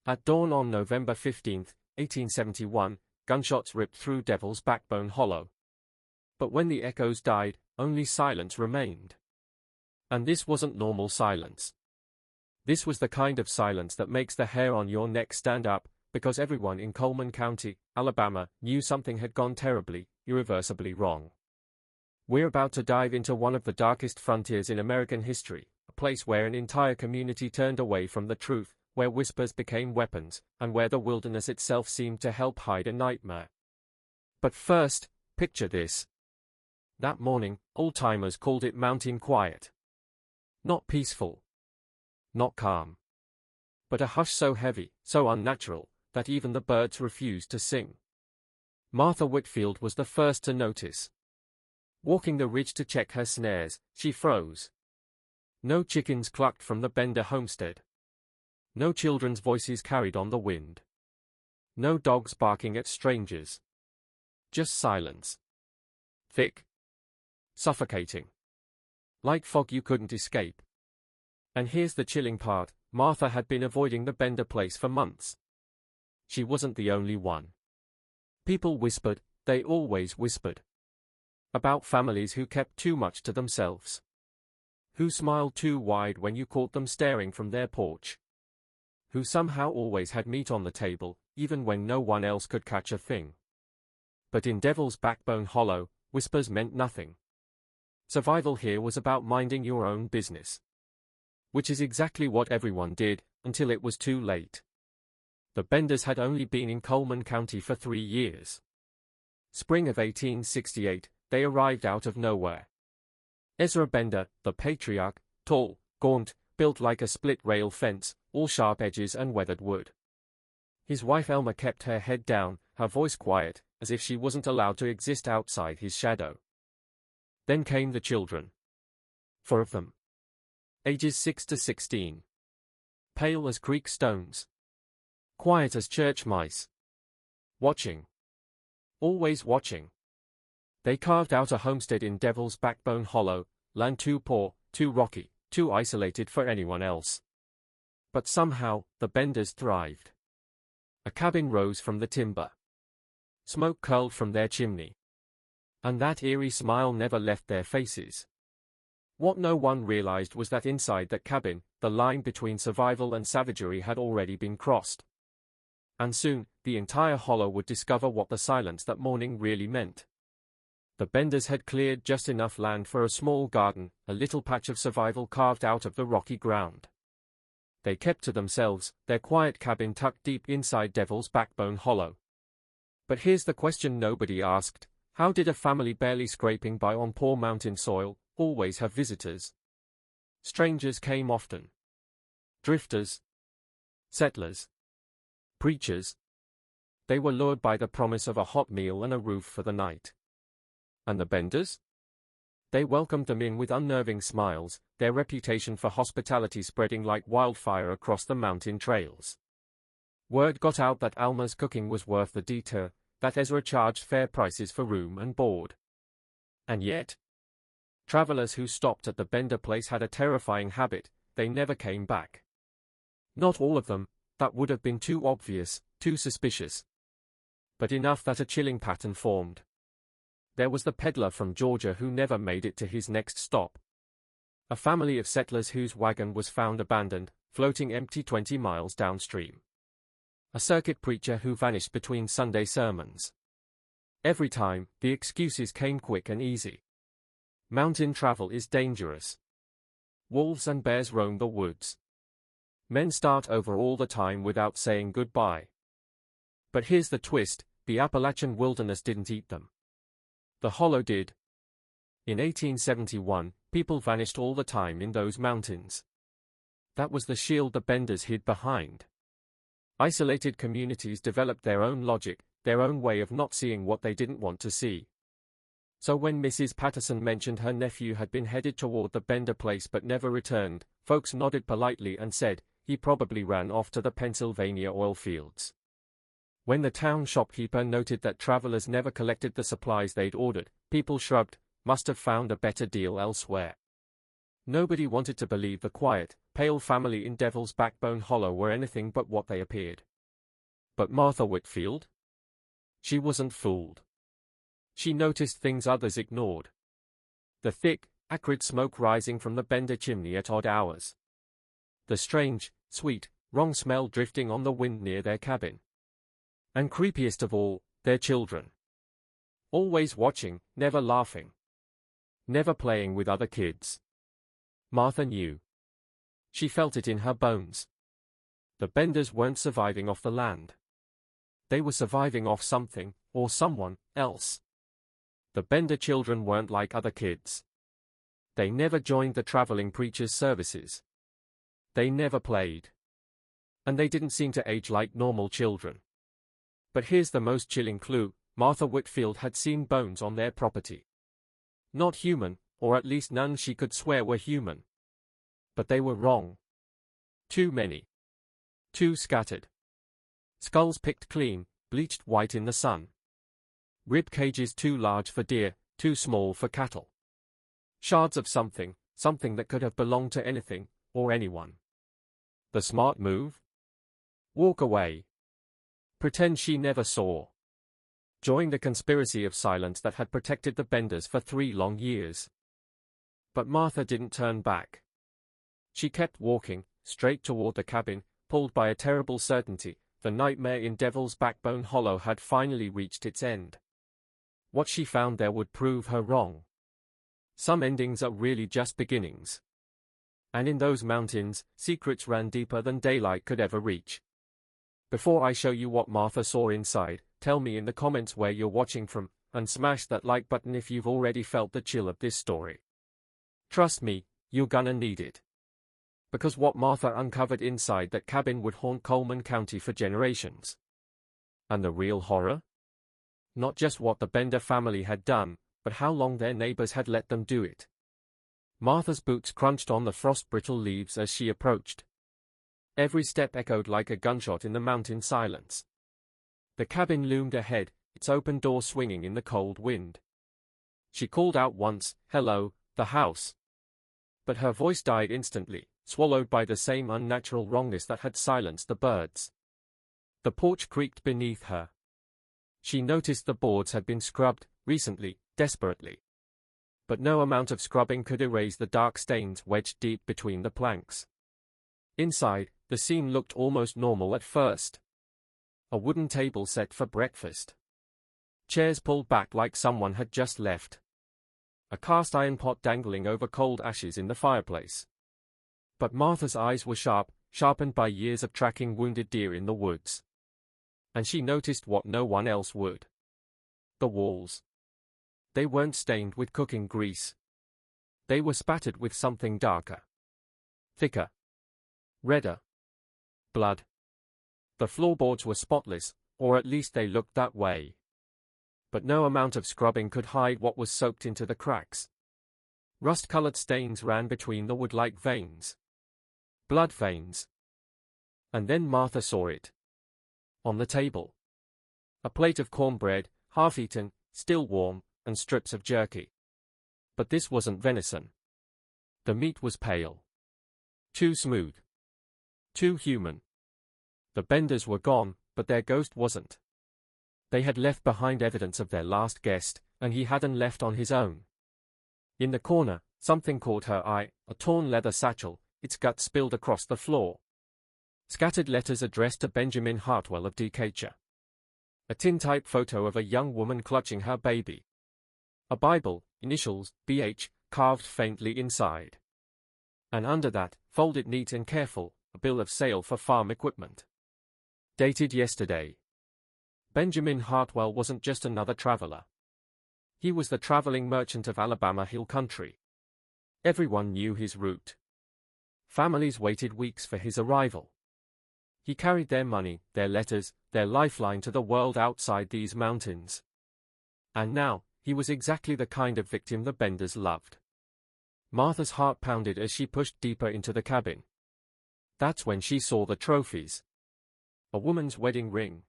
At dawn on November 15, 1871, gunshots ripped through Devil's Backbone Hollow. But when the echoes died, only silence remained. And this wasn't normal silence. This was the kind of silence that makes the hair on your neck stand up, because everyone in Coleman County, Alabama, knew something had gone terribly, irreversibly wrong. We're about to dive into one of the darkest frontiers in American history, a place where an entire community turned away from the truth, where whispers became weapons, and where the wilderness itself seemed to help hide a nightmare. But first, picture this. That morning, old-timers called it mountain quiet. Not peaceful. Not calm. But a hush so heavy, so unnatural, that even the birds refused to sing. Martha Whitfield was the first to notice. Walking the ridge to check her snares, she froze. No chickens clucked from the Bender homestead. No children's voices carried on the wind. No dogs barking at strangers. Just silence. Thick. Suffocating. Like fog you couldn't escape. And here's the chilling part, Martha had been avoiding the Bender place for months. She wasn't the only one. People whispered, they always whispered. About families who kept too much to themselves. Who smiled too wide when you caught them staring from their porch. Who somehow always had meat on the table, even when no one else could catch a thing. But in Devil's Backbone Hollow, whispers meant nothing. Survival here was about minding your own business. Which is exactly what everyone did, until it was too late. The Benders had only been in Coleman County for 3 years. Spring of 1868, they arrived out of nowhere. Ezra Bender, the patriarch, tall, gaunt, built like a split-rail fence, all sharp edges and weathered wood. His wife Elma kept her head down, her voice quiet, as if she wasn't allowed to exist outside his shadow. Then came the children. 4 of them. Ages 6 to 16. Pale as creek stones. Quiet as church mice. Watching. Always watching. They carved out a homestead in Devil's Backbone Hollow, land too poor, too rocky, too isolated for anyone else. But somehow, the Benders thrived. A cabin rose from the timber. Smoke curled from their chimney. And that eerie smile never left their faces. What no one realized was that inside that cabin, the line between survival and savagery had already been crossed. And soon, the entire hollow would discover what the silence that morning really meant. The Benders had cleared just enough land for a small garden, a little patch of survival carved out of the rocky ground. They kept to themselves, their quiet cabin tucked deep inside Devil's Backbone Hollow. But here's the question nobody asked: how did a family barely scraping by on poor mountain soil always have visitors? Strangers came often. Drifters. Settlers. Preachers. They were lured by the promise of a hot meal and a roof for the night. And the Benders? They welcomed them in with unnerving smiles, their reputation for hospitality spreading like wildfire across the mountain trails. Word got out that Alma's cooking was worth the detour, that Ezra charged fair prices for room and board. And yet, travelers who stopped at the Bender place had a terrifying habit: they never came back. Not all of them, that would have been too obvious, too suspicious. But enough that a chilling pattern formed. There was the peddler from Georgia who never made it to his next stop. A family of settlers whose wagon was found abandoned, floating empty 20 miles downstream. A circuit preacher who vanished between Sunday sermons. Every time, the excuses came quick and easy. Mountain travel is dangerous. Wolves and bears roam the woods. Men start over all the time without saying goodbye. But here's the twist: the Appalachian wilderness didn't eat them. The hollow did. In 1871, people vanished all the time in those mountains. That was the shield the Benders hid behind. Isolated communities developed their own logic, their own way of not seeing what they didn't want to see. So when Mrs. Patterson mentioned her nephew had been headed toward the Bender place but never returned, folks nodded politely and said, he probably ran off to the Pennsylvania oil fields. When the town shopkeeper noted that travelers never collected the supplies they'd ordered, people shrugged, must have found a better deal elsewhere. Nobody wanted to believe the quiet, pale family in Devil's Backbone Hollow were anything but what they appeared. But Martha Whitfield? She wasn't fooled. She noticed things others ignored. The thick, acrid smoke rising from the Bender chimney at odd hours. The strange, sweet, wrong smell drifting on the wind near their cabin. And creepiest of all, their children. Always watching, never laughing. Never playing with other kids. Martha knew. She felt it in her bones. The Benders weren't surviving off the land. They were surviving off something, or someone, else. The Bender children weren't like other kids. They never joined the traveling preacher's services. They never played. And they didn't seem to age like normal children. But here's the most chilling clue: Martha Whitfield had seen bones on their property. Not human, or at least none she could swear were human. But they were wrong. Too many. Too scattered. Skulls picked clean, bleached white in the sun. Rib cages too large for deer, too small for cattle. Shards of something, something that could have belonged to anything, or anyone. The smart move? Walk away. Pretend she never saw. Join the conspiracy of silence that had protected the Benders for 3 long years. But Martha didn't turn back. She kept walking, straight toward the cabin, pulled by a terrible certainty: the nightmare in Devil's Backbone Hollow had finally reached its end. What she found there would prove her wrong. Some endings are really just beginnings. And in those mountains, secrets ran deeper than daylight could ever reach. Before I show you what Martha saw inside, tell me in the comments where you're watching from, and smash that like button if you've already felt the chill of this story. Trust me, you're gonna need it. Because what Martha uncovered inside that cabin would haunt Coleman County for generations. And the real horror? Not just what the Bender family had done, but how long their neighbors had let them do it. Martha's boots crunched on the frost-brittle leaves as she approached. Every step echoed like a gunshot in the mountain silence. The cabin loomed ahead, its open door swinging in the cold wind. She called out once, "Hello, the house." But her voice died instantly, swallowed by the same unnatural wrongness that had silenced the birds. The porch creaked beneath her. She noticed the boards had been scrubbed, recently, desperately. But no amount of scrubbing could erase the dark stains wedged deep between the planks. Inside, the scene looked almost normal at first. A wooden table set for breakfast. Chairs pulled back like someone had just left. A cast iron pot dangling over cold ashes in the fireplace. But Martha's eyes were sharp, sharpened by years of tracking wounded deer in the woods. And she noticed what no one else would. The walls. They weren't stained with cooking grease. They were spattered with something darker. Thicker. Redder. Blood. The floorboards were spotless, or at least they looked that way. But no amount of scrubbing could hide what was soaked into the cracks. Rust-colored stains ran between the wood-like veins. Blood veins. And then Martha saw it. On the table. A plate of cornbread, half-eaten, still warm, and strips of jerky. But this wasn't venison. The meat was pale. Too smooth. Too human. The Benders were gone, but their ghost wasn't. They had left behind evidence of their last guest, and he hadn't left on his own. In the corner, something caught her eye: a torn leather satchel, its guts spilled across the floor. Scattered letters addressed to Benjamin Hartwell of Decatur. A tintype photo of a young woman clutching her baby. A Bible, initials, BH, carved faintly inside. And under that, folded neat and careful, a bill of sale for farm equipment. Dated yesterday. Benjamin Hartwell wasn't just another traveler. He was the traveling merchant of Alabama Hill Country. Everyone knew his route. Families waited weeks for his arrival. He carried their money, their letters, their lifeline to the world outside these mountains. And now, he was exactly the kind of victim the Benders loved. Martha's heart pounded as she pushed deeper into the cabin. That's when she saw the trophies. A woman's wedding ring.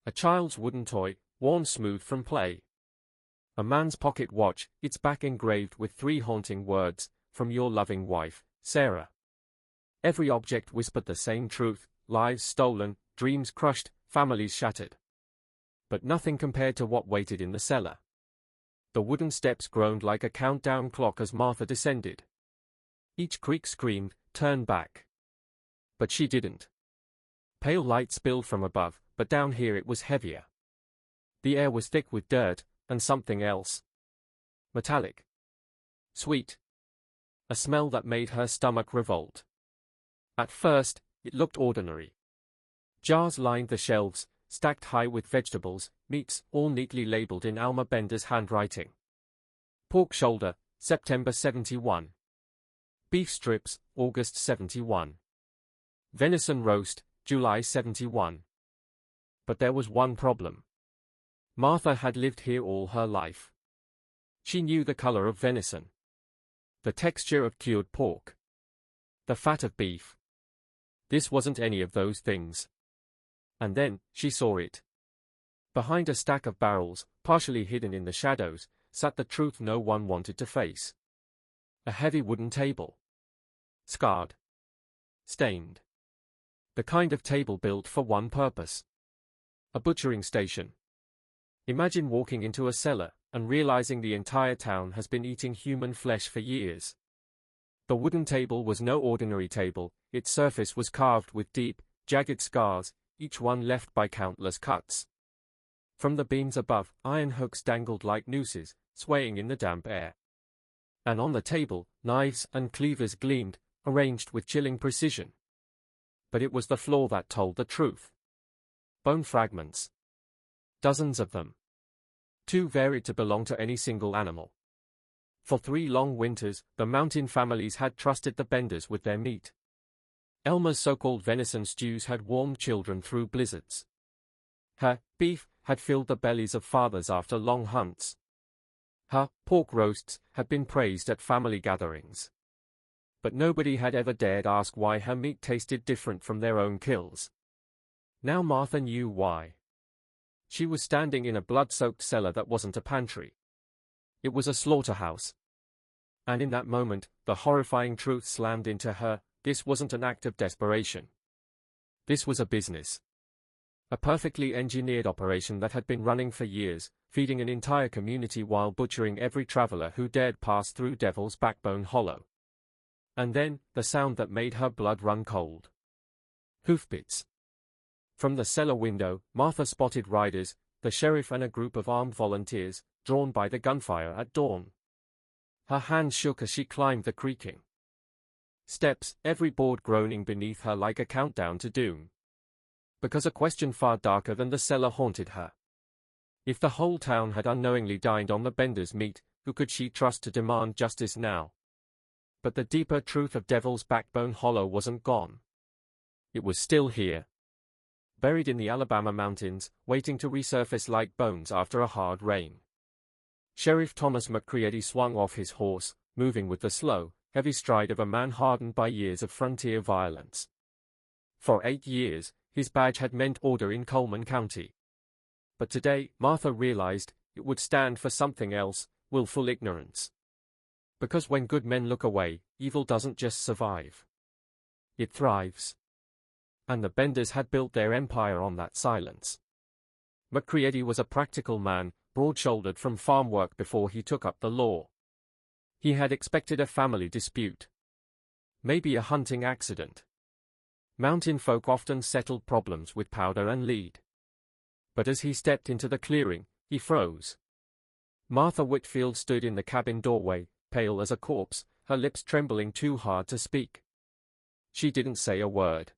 A child's wooden toy, worn smooth from play. A man's pocket watch, its back engraved with 3 haunting words: "From your loving wife, Sarah." Every object whispered the same truth: lives stolen, dreams crushed, families shattered. But nothing compared to what waited in the cellar. The wooden steps groaned like a countdown clock as Martha descended. Each creak screamed, "Turn back." But she didn't. Pale light spilled from above, but down here it was heavier. The air was thick with dirt, and something else. Metallic. Sweet. A smell that made her stomach revolt. At first, it looked ordinary. Jars lined the shelves, stacked high with vegetables, meats, all neatly labeled in Alma Bender's handwriting. Pork shoulder, September 71. Beef strips, August 71. Venison roast, July 71. But there was one problem. Martha had lived here all her life. She knew the color of venison, the texture of cured pork, the fat of beef. This wasn't any of those things. And then, she saw it. Behind a stack of barrels, partially hidden in the shadows, sat the truth no one wanted to face. A heavy wooden table. Scarred. Stained. The kind of table built for one purpose. A butchering station. Imagine walking into a cellar, and realizing the entire town has been eating human flesh for years. The wooden table was no ordinary table, its surface was carved with deep, jagged scars, each one left by countless cuts. From the beams above, iron hooks dangled like nooses, swaying in the damp air. And on the table, knives and cleavers gleamed, arranged with chilling precision. But it was the floor that told the truth. Bone fragments. Dozens of them. Too varied to belong to any single animal. For 3 long winters, the mountain families had trusted the Benders with their meat. Elma's so-called venison stews had warmed children through blizzards. Her beef had filled the bellies of fathers after long hunts. Her pork roasts had been praised at family gatherings. But nobody had ever dared ask why her meat tasted different from their own kills. Now Martha knew why. She was standing in a blood-soaked cellar that wasn't a pantry. It was a slaughterhouse. And in that moment, the horrifying truth slammed into her: this wasn't an act of desperation. This was a business. A perfectly engineered operation that had been running for years, feeding an entire community while butchering every traveler who dared pass through Devil's Backbone Hollow. And then, the sound that made her blood run cold. Hoofbeats. From the cellar window, Martha spotted riders, the sheriff and a group of armed volunteers, drawn by the gunfire at dawn. Her hands shook as she climbed the creaking steps, every board groaning beneath her like a countdown to doom. Because a question far darker than the cellar haunted her. If the whole town had unknowingly dined on the Benders' meat, who could she trust to demand justice now? But the deeper truth of Devil's Backbone Hollow wasn't gone. It was still here. Buried in the Alabama mountains, waiting to resurface like bones after a hard rain. Sheriff Thomas McCready swung off his horse, moving with the slow, heavy stride of a man hardened by years of frontier violence. For 8 years, his badge had meant order in Coleman County. But today, Martha realized, it would stand for something else: willful ignorance. Because when good men look away, evil doesn't just survive. It thrives. And the Benders had built their empire on that silence. McCready was a practical man, broad-shouldered from farm work before he took up the law. He had expected a family dispute. Maybe a hunting accident. Mountain folk often settled problems with powder and lead. But as he stepped into the clearing, he froze. Martha Whitfield stood in the cabin doorway, pale as a corpse, her lips trembling too hard to speak. She didn't say a word.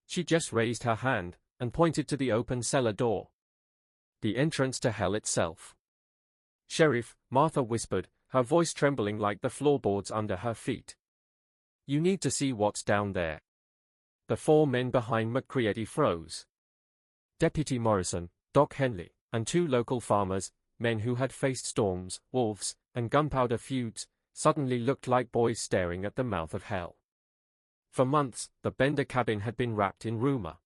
She just raised her hand, and pointed to the open cellar door. The entrance to hell itself. "Sheriff," Martha whispered, her voice trembling like the floorboards under her feet. "You need to see what's down there." The 4 men behind McCready froze. Deputy Morrison, Doc Henley, and 2 local farmers, men who had faced storms, wolves, and gunpowder feuds, suddenly looked like boys staring at the mouth of hell. For months, the Bender cabin had been wrapped in rumor.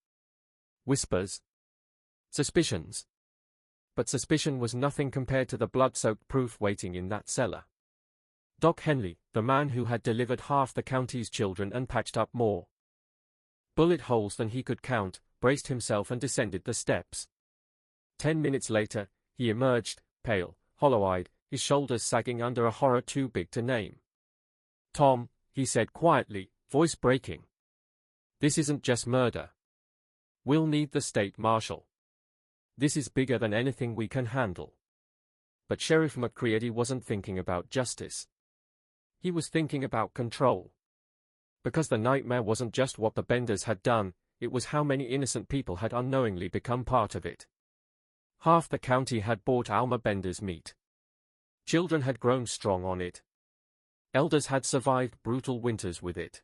Whispers. Suspicions. But suspicion was nothing compared to the blood-soaked proof waiting in that cellar. Doc Henley, the man who had delivered half the county's children and patched up more bullet holes than he could count, braced himself and descended the steps. 10 minutes later, he emerged, pale, hollow-eyed, his shoulders sagging under a horror too big to name. "Tom," he said quietly, voice breaking. "This isn't just murder. We'll need the state marshal. This is bigger than anything we can handle." But Sheriff McCready wasn't thinking about justice. He was thinking about control. Because the nightmare wasn't just what the Benders had done, it was how many innocent people had unknowingly become part of it. Half the county had bought Alma Bender's meat. Children had grown strong on it. Elders had survived brutal winters with it.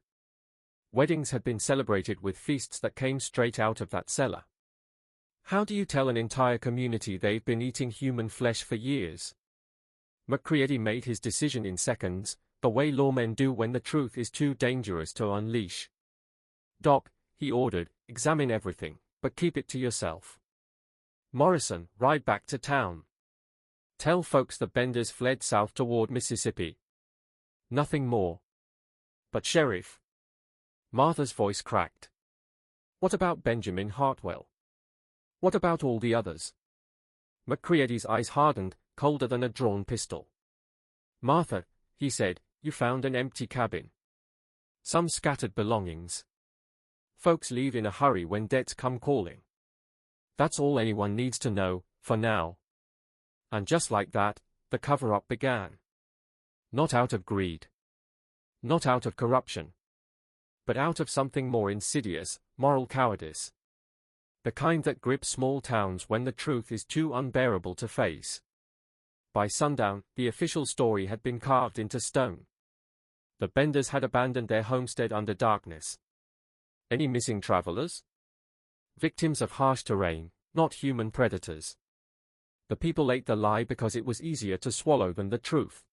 Weddings had been celebrated with feasts that came straight out of that cellar. How do you tell an entire community they've been eating human flesh for years? McCready made his decision in seconds, the way lawmen do when the truth is too dangerous to unleash. "Doc," he ordered, "examine everything, but keep it to yourself. Morrison, ride back to town. Tell folks the Benders fled south toward Mississippi. Nothing more." "But Sheriff..." Martha's voice cracked. "What about Benjamin Hartwell? What about all the others?" McCready's eyes hardened, colder than a drawn pistol. "Martha," he said, "you found an empty cabin. Some scattered belongings. Folks leave in a hurry when debts come calling. That's all anyone needs to know, for now." And just like that, the cover-up began. Not out of greed. Not out of corruption. But out of something more insidious, moral cowardice. The kind that grips small towns when the truth is too unbearable to face. By sundown, the official story had been carved into stone. The Benders had abandoned their homestead under darkness. Any missing travelers? Victims of harsh terrain, not human predators. The people ate the lie because it was easier to swallow than the truth.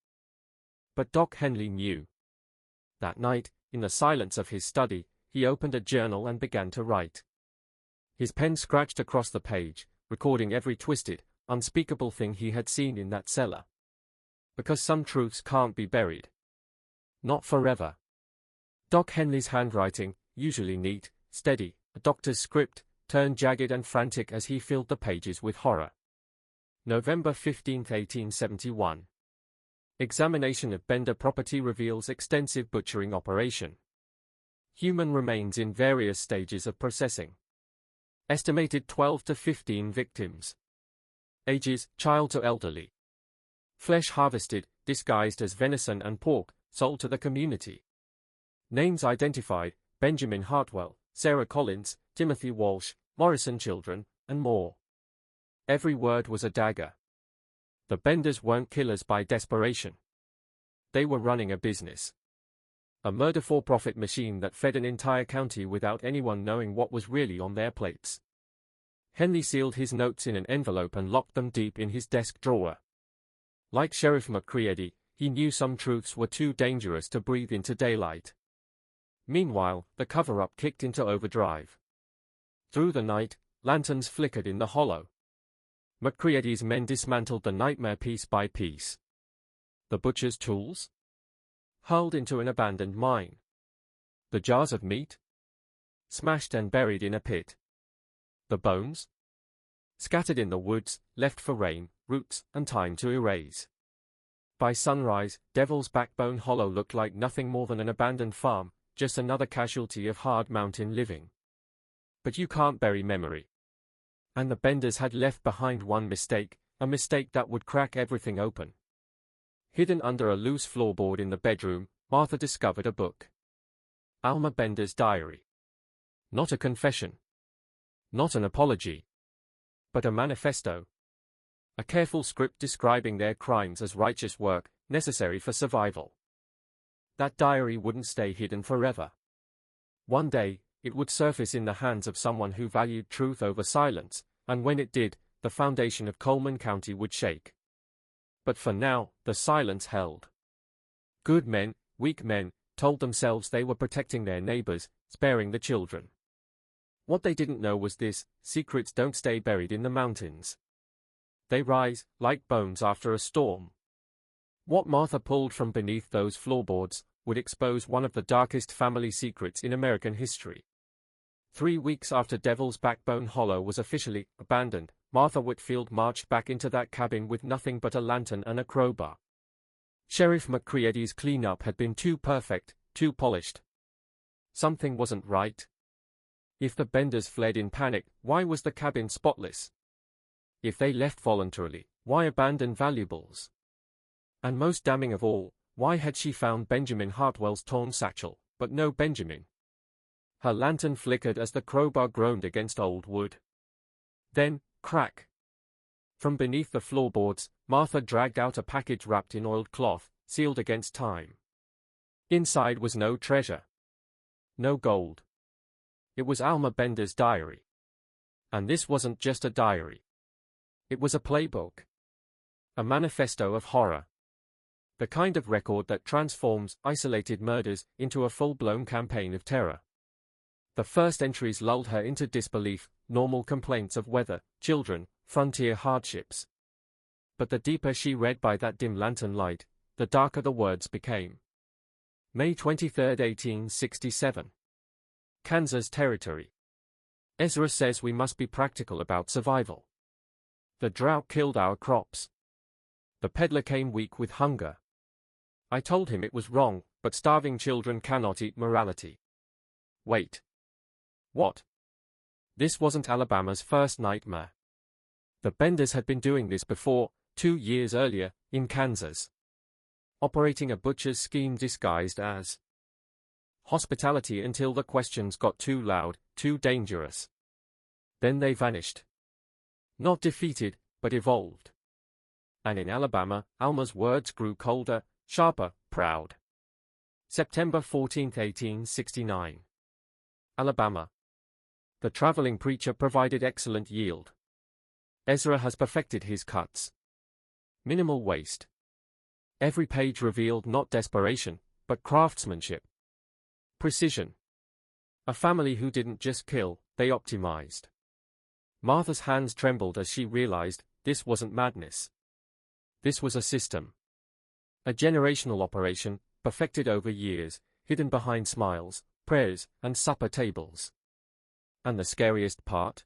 But Doc Henley knew. That night, in the silence of his study, he opened a journal and began to write. His pen scratched across the page, recording every twisted, unspeakable thing he had seen in that cellar. Because some truths can't be buried. Not forever. Doc Henley's handwriting, usually neat, steady, a doctor's script, turned jagged and frantic as he filled the pages with horror. November 15, 1871. Examination of Bender property reveals extensive butchering operation. Human remains in various stages of processing. Estimated 12 to 15 victims. Ages, child to elderly. Flesh harvested, disguised as venison and pork, sold to the community. Names identified, Benjamin Hartwell, Sarah Collins, Timothy Walsh, Morrison children, and more. Every word was a dagger. The Benders weren't killers by desperation. They were running a business. A murder for-profit machine that fed an entire county without anyone knowing what was really on their plates. Henley sealed his notes in an envelope and locked them deep in his desk drawer. Like Sheriff McCready, he knew some truths were too dangerous to breathe into daylight. Meanwhile, the cover-up kicked into overdrive. Through the night, lanterns flickered in the hollow. McCready's men dismantled the nightmare piece by piece. The butcher's tools? Hurled into an abandoned mine. The jars of meat? Smashed and buried in a pit. The bones? Scattered in the woods, left for rain, roots, and time to erase. By sunrise, Devil's Backbone Hollow looked like nothing more than an abandoned farm, just another casualty of hard mountain living. But you can't bury memory. And the Benders had left behind one mistake, a mistake that would crack everything open. Hidden under a loose floorboard in the bedroom, Martha discovered a book. Alma Bender's diary. Not a confession. Not an apology. But a manifesto. A careful script describing their crimes as righteous work, necessary for survival. That diary wouldn't stay hidden forever. One day, it would surface in the hands of someone who valued truth over silence, and when it did, the foundation of Coleman County would shake. But for now, the silence held. Good men, weak men, told themselves they were protecting their neighbors, sparing the children. What they didn't know was this: secrets don't stay buried in the mountains. They rise, like bones after a storm. What Martha pulled from beneath those floorboards would expose one of the darkest family secrets in American history. 3 weeks after Devil's Backbone Hollow was officially abandoned, Martha Whitfield marched back into that cabin with nothing but a lantern and a crowbar. Sheriff McCready's cleanup had been too perfect, too polished. Something wasn't right. If the Benders fled in panic, why was the cabin spotless? If they left voluntarily, why abandon valuables? And most damning of all, why had she found Benjamin Hartwell's torn satchel, but no Benjamin? Her lantern flickered as the crowbar groaned against old wood. Then, crack! From beneath the floorboards, Martha dragged out a package wrapped in oiled cloth, sealed against time. Inside was no treasure. No gold. It was Alma Bender's diary. And this wasn't just a diary. It was a playbook. A manifesto of horror. The kind of record that transforms isolated murders into a full-blown campaign of terror. The first entries lulled her into disbelief, normal complaints of weather, children, frontier hardships. But the deeper she read by that dim lantern light, the darker the words became. May 23, 1867. Kansas Territory. Ezra says we must be practical about survival. The drought killed our crops. The peddler came weak with hunger. I told him it was wrong, but starving children cannot eat morality. Wait. What? This wasn't Alabama's first nightmare. The Benders had been doing this before, 2 years earlier, in Kansas. Operating a butcher's scheme disguised as hospitality until the questions got too loud, too dangerous. Then they vanished. Not defeated, but evolved. And in Alabama, Alma's words grew colder, sharper, proud. September 14, 1869. Alabama. The traveling preacher provided excellent yield. Ezra has perfected his cuts. Minimal waste. Every page revealed not desperation, but craftsmanship. Precision. A family who didn't just kill, they optimized. Martha's hands trembled as she realized, this wasn't madness. This was a system. A generational operation, perfected over years, hidden behind smiles, prayers, and supper tables. And the scariest part?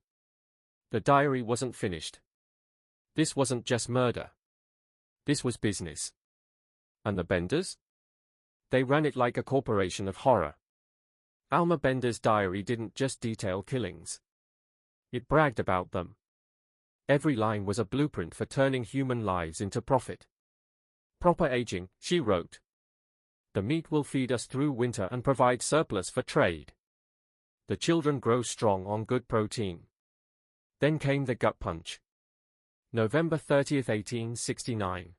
The diary wasn't finished. This wasn't just murder. This was business. And the Benders? They ran it like a corporation of horror. Alma Bender's diary didn't just detail killings. It bragged about them. Every line was a blueprint for turning human lives into profit. Proper aging, she wrote. The meat will feed us through winter and provide surplus for trade. The children grow strong on good protein. Then came the gut punch. November 30, 1869.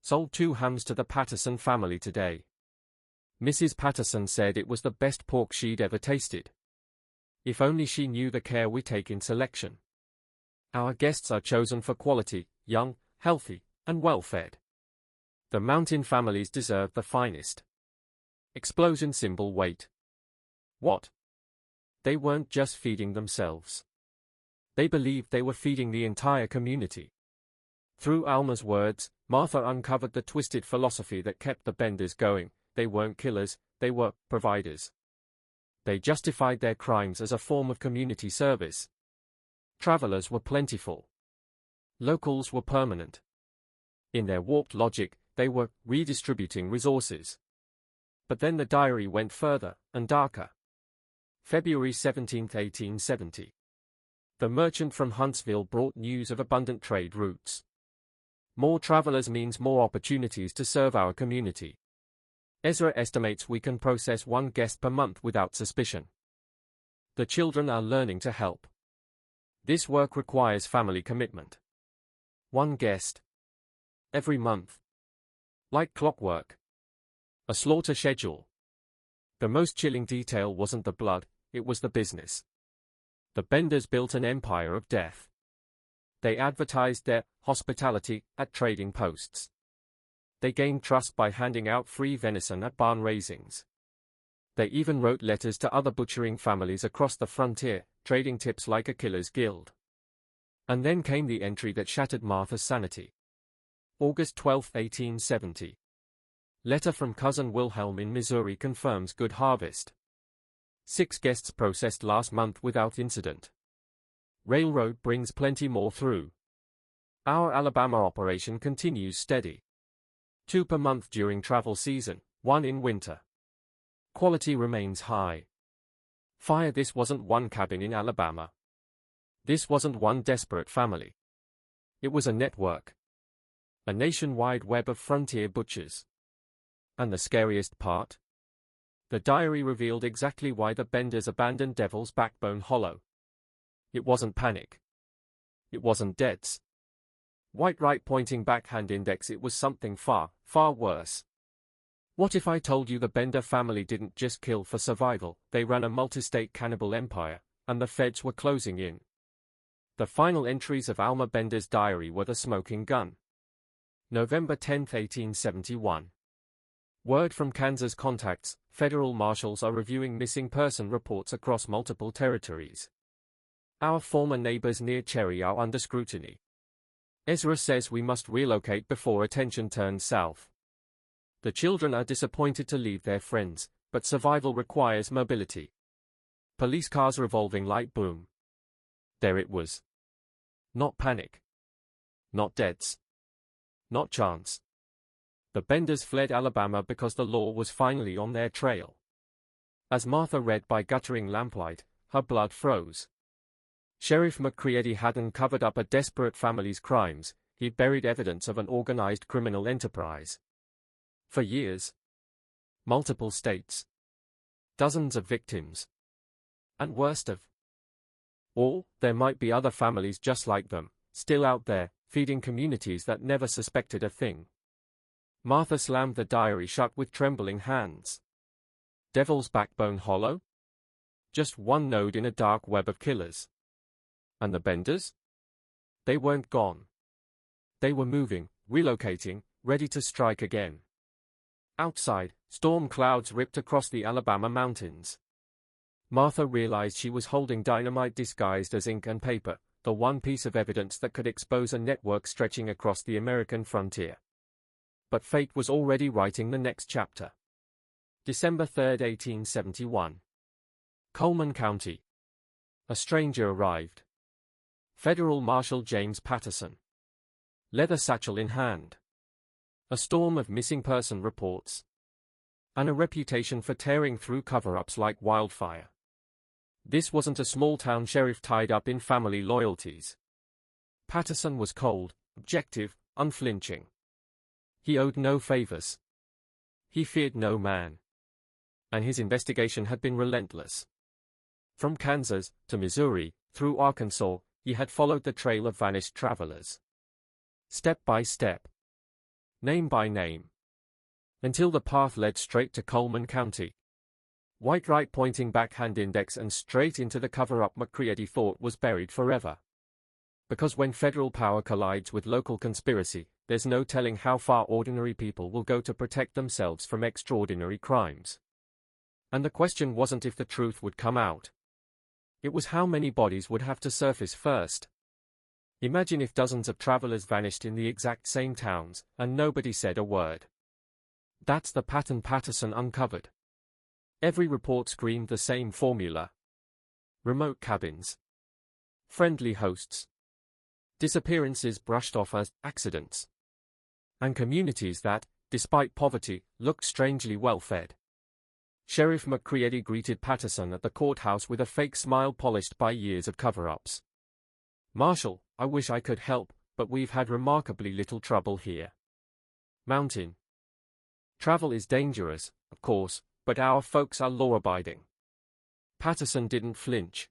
Sold 2 hams to the Patterson family today. Mrs. Patterson said it was the best pork she'd ever tasted. If only she knew the care we take in selection. Our guests are chosen for quality, young, healthy, and well-fed. The Mountain families deserve the finest. Explosion symbol weight. What? They weren't just feeding themselves. They believed they were feeding the entire community. Through Alma's words, Martha uncovered the twisted philosophy that kept the Benders going. They weren't killers, they were providers. They justified their crimes as a form of community service. Travelers were plentiful. Locals were permanent. In their warped logic, they were redistributing resources. But then the diary went further, and darker. February 17, 1870. The merchant from Huntsville brought news of abundant trade routes. More travelers means more opportunities to serve our community. Ezra estimates we can process 1 guest per month without suspicion. The children are learning to help. This work requires family commitment. 1 guest. Every month. Like clockwork. A slaughter schedule. The most chilling detail wasn't the blood, it was the business. The Benders built an empire of death. They advertised their hospitality at trading posts. They gained trust by handing out free venison at barn raisings. They even wrote letters to other butchering families across the frontier, trading tips like a killer's guild. And then came the entry that shattered Martha's sanity. August 12, 1870. Letter from cousin Wilhelm in Missouri confirms good harvest. 6 guests processed last month without incident. Railroad brings plenty more through. Our Alabama operation continues steady. 2 per month during travel season, 1 in winter. Quality remains high. Fire. This wasn't one cabin in Alabama. This wasn't one desperate family. It was a network. A nationwide web of frontier butchers. And the scariest part? The diary revealed exactly why the Benders abandoned Devil's Backbone Hollow. It wasn't panic. It wasn't debts. White right pointing backhand index. It was something far, far worse. What if I told you the Bender family didn't just kill for survival, they ran a multi-state cannibal empire, and the feds were closing in? The final entries of Alma Bender's diary were the smoking gun. November 10, 1871. Word from Kansas contacts: federal marshals are reviewing missing person reports across multiple territories. Our former neighbors near Cherry are under scrutiny. Ezra says we must relocate before attention turns south. The children are disappointed to leave their friends, but survival requires mobility. Police cars revolving light boom. There it was. Not panic. Not debts. Not chance. The Benders fled Alabama because the law was finally on their trail. As Martha read by guttering lamplight, her blood froze. Sheriff McCready hadn't covered up a desperate family's crimes, he'd buried evidence of an organized criminal enterprise. For years. Multiple states. Dozens of victims. And worst of all, there might be other families just like them, still out there, feeding communities that never suspected a thing. Martha slammed the diary shut with trembling hands. Devil's Backbone Hollow? Just one node in a dark web of killers. And the Benders? They weren't gone. They were moving, relocating, ready to strike again. Outside, storm clouds ripped across the Alabama mountains. Martha realized she was holding dynamite disguised as ink and paper, the one piece of evidence that could expose a network stretching across the American frontier. But fate was already writing the next chapter. December 3, 1871. Coleman County. A stranger arrived. Federal Marshal James Patterson. Leather satchel in hand. A storm of missing person reports. And a reputation for tearing through cover-ups like wildfire. This wasn't a small-town sheriff tied up in family loyalties. Patterson was cold, objective, unflinching. He owed no favors. He feared no man. And his investigation had been relentless. From Kansas to Missouri, through Arkansas, he had followed the trail of vanished travelers. Step by step. Name by name. Until the path led straight to Coleman County. White right pointing backhand index and straight into the cover-up McCready thought was buried forever. Because when federal power collides with local conspiracy, there's no telling how far ordinary people will go to protect themselves from extraordinary crimes. And the question wasn't if the truth would come out. It was how many bodies would have to surface first. Imagine if dozens of travelers vanished in the exact same towns, and nobody said a word. That's the pattern Patterson uncovered. Every report screamed the same formula. Remote cabins. Friendly hosts. Disappearances brushed off as accidents. And communities that, despite poverty, looked strangely well-fed. Sheriff McCready greeted Patterson at the courthouse with a fake smile polished by years of cover-ups. "Marshal, I wish I could help, but we've had remarkably little trouble here. Mountain. Travel is dangerous, of course, but our folks are law-abiding." Patterson didn't flinch.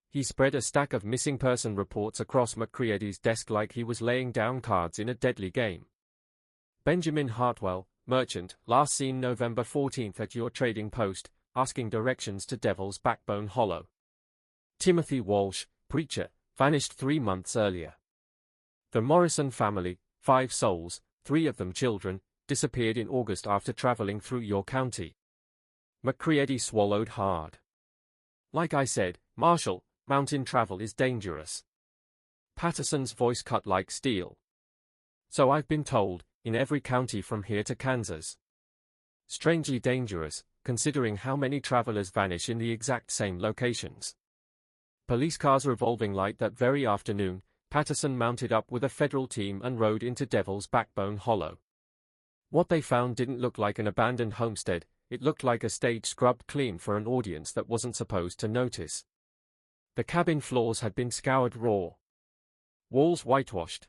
He spread a stack of missing person reports across McCready's desk like he was laying down cards in a deadly game. Benjamin Hartwell, merchant, last seen November 14th at your trading post, asking directions to Devil's Backbone Hollow. Timothy Walsh, preacher, vanished 3 months earlier. The Morrison family, 5 souls, 3 of them children, disappeared in August after traveling through your county. McCready swallowed hard. Like I said, Marshal, mountain travel is dangerous. Patterson's voice cut like steel. So I've been told, in every county from here to Kansas. Strangely dangerous, considering how many travelers vanish in the exact same locations. Police cars revolving light that very afternoon, Patterson mounted up with a federal team and rode into Devil's Backbone Hollow. What they found didn't look like an abandoned homestead, it looked like a stage scrubbed clean for an audience that wasn't supposed to notice. The cabin floors had been scoured raw. Walls whitewashed.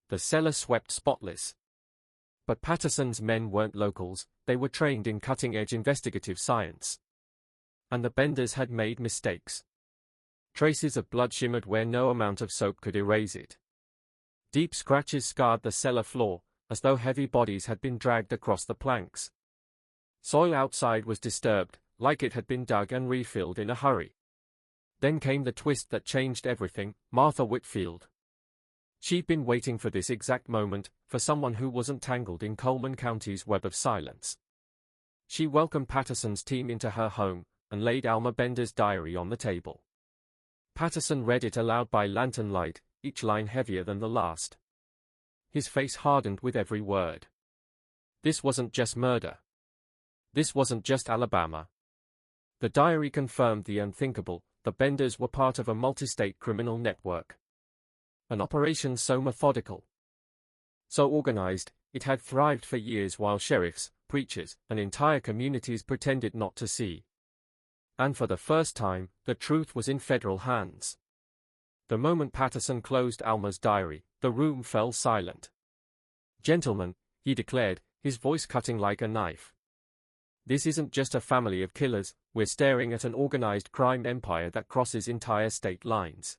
The cellar swept spotless. But Patterson's men weren't locals, they were trained in cutting-edge investigative science. And the Benders had made mistakes. Traces of blood shimmered where no amount of soap could erase it. Deep scratches scarred the cellar floor, as though heavy bodies had been dragged across the planks. Soil outside was disturbed, like it had been dug and refilled in a hurry. Then came the twist that changed everything: Martha Whitfield. She'd been waiting for this exact moment, for someone who wasn't tangled in Coleman County's web of silence. She welcomed Patterson's team into her home, and laid Alma Bender's diary on the table. Patterson read it aloud by lantern light, each line heavier than the last. His face hardened with every word. This wasn't just murder. This wasn't just Alabama. The diary confirmed the unthinkable: the Benders were part of a multi-state criminal network. An operation so methodical, so organized, it had thrived for years while sheriffs, preachers, and entire communities pretended not to see. And for the first time, the truth was in federal hands. The moment Patterson closed Alma's diary, the room fell silent. "Gentlemen," he declared, his voice cutting like a knife. "This isn't just a family of killers, we're staring at an organized crime empire that crosses entire state lines."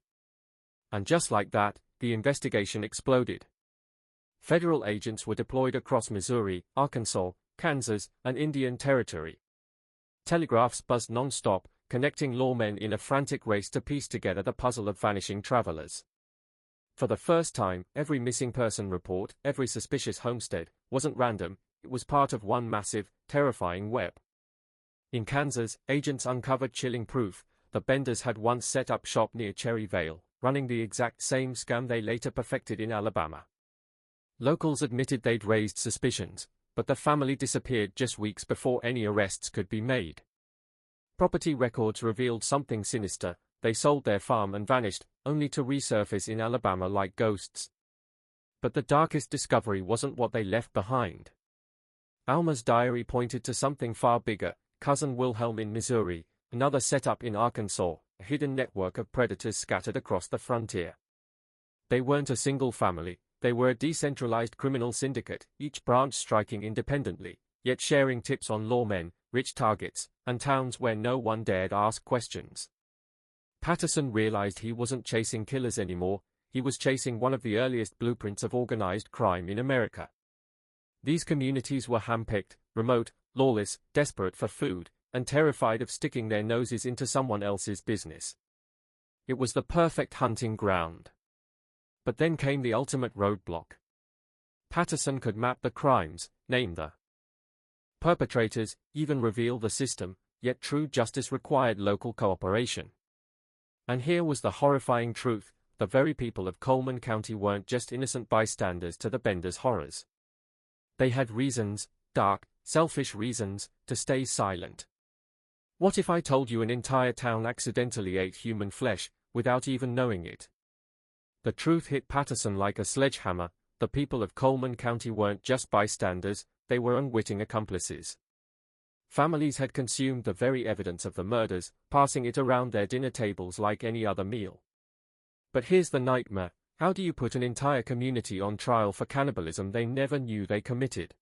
And just like that, the investigation exploded. Federal agents were deployed across Missouri, Arkansas, Kansas, and Indian Territory. Telegraphs buzzed non-stop, connecting lawmen in a frantic race to piece together the puzzle of vanishing travelers. For the first time, every missing person report, every suspicious homestead, wasn't random, it was part of one massive, terrifying web. In Kansas, agents uncovered chilling proof: the Benders had once set up shop near Cherryvale, running the exact same scam they later perfected in Alabama. Locals admitted they'd raised suspicions, but the family disappeared just weeks before any arrests could be made. Property records revealed something sinister: they sold their farm and vanished, only to resurface in Alabama like ghosts. But the darkest discovery wasn't what they left behind. Alma's diary pointed to something far bigger: Cousin Wilhelm in Missouri, another setup in Arkansas, a hidden network of predators scattered across the frontier. They weren't a single family, they were a decentralized criminal syndicate, each branch striking independently, yet sharing tips on lawmen, rich targets, and towns where no one dared ask questions. Patterson realized he wasn't chasing killers anymore, he was chasing one of the earliest blueprints of organized crime in America. These communities were handpicked, remote, lawless, desperate for food, and terrified of sticking their noses into someone else's business. It was the perfect hunting ground. But then came the ultimate roadblock. Patterson could map the crimes, name the perpetrators, even reveal the system, yet true justice required local cooperation. And here was the horrifying truth: the very people of Coleman County weren't just innocent bystanders to the Benders' horrors. They had reasons, dark, selfish reasons, to stay silent. What if I told you an entire town accidentally ate human flesh, without even knowing it? The truth hit Patterson like a sledgehammer: the people of Coleman County weren't just bystanders, they were unwitting accomplices. Families had consumed the very evidence of the murders, passing it around their dinner tables like any other meal. But here's the nightmare: how do you put an entire community on trial for cannibalism they never knew they committed?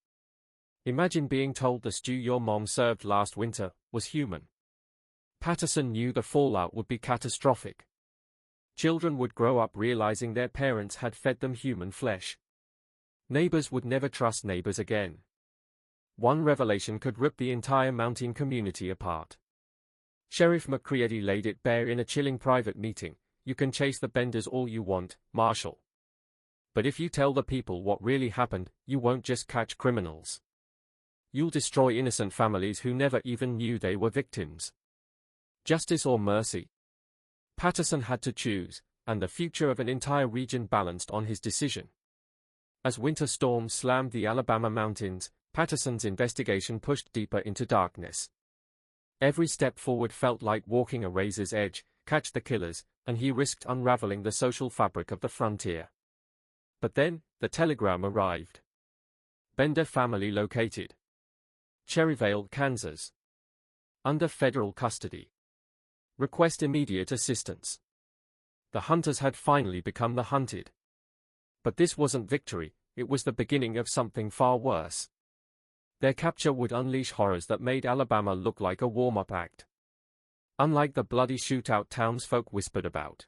Imagine being told the stew your mom served last winter was human. Patterson knew the fallout would be catastrophic. Children would grow up realizing their parents had fed them human flesh. Neighbors would never trust neighbors again. One revelation could rip the entire mountain community apart. Sheriff McCready laid it bare in a chilling private meeting: "You can chase the Benders all you want, Marshal. But if you tell the people what really happened, you won't just catch criminals. You'll destroy innocent families who never even knew they were victims. Justice or mercy?" Patterson had to choose, and the future of an entire region balanced on his decision. As winter storms slammed the Alabama mountains, Patterson's investigation pushed deeper into darkness. Every step forward felt like walking a razor's edge, catch the killers, and he risked unraveling the social fabric of the frontier. But then, the telegram arrived. Bender family located. Cherryvale, Kansas. Under federal custody. Request immediate assistance. The hunters had finally become the hunted. But this wasn't victory, it was the beginning of something far worse. Their capture would unleash horrors that made Alabama look like a warm-up act. Unlike the bloody shootout townsfolk whispered about.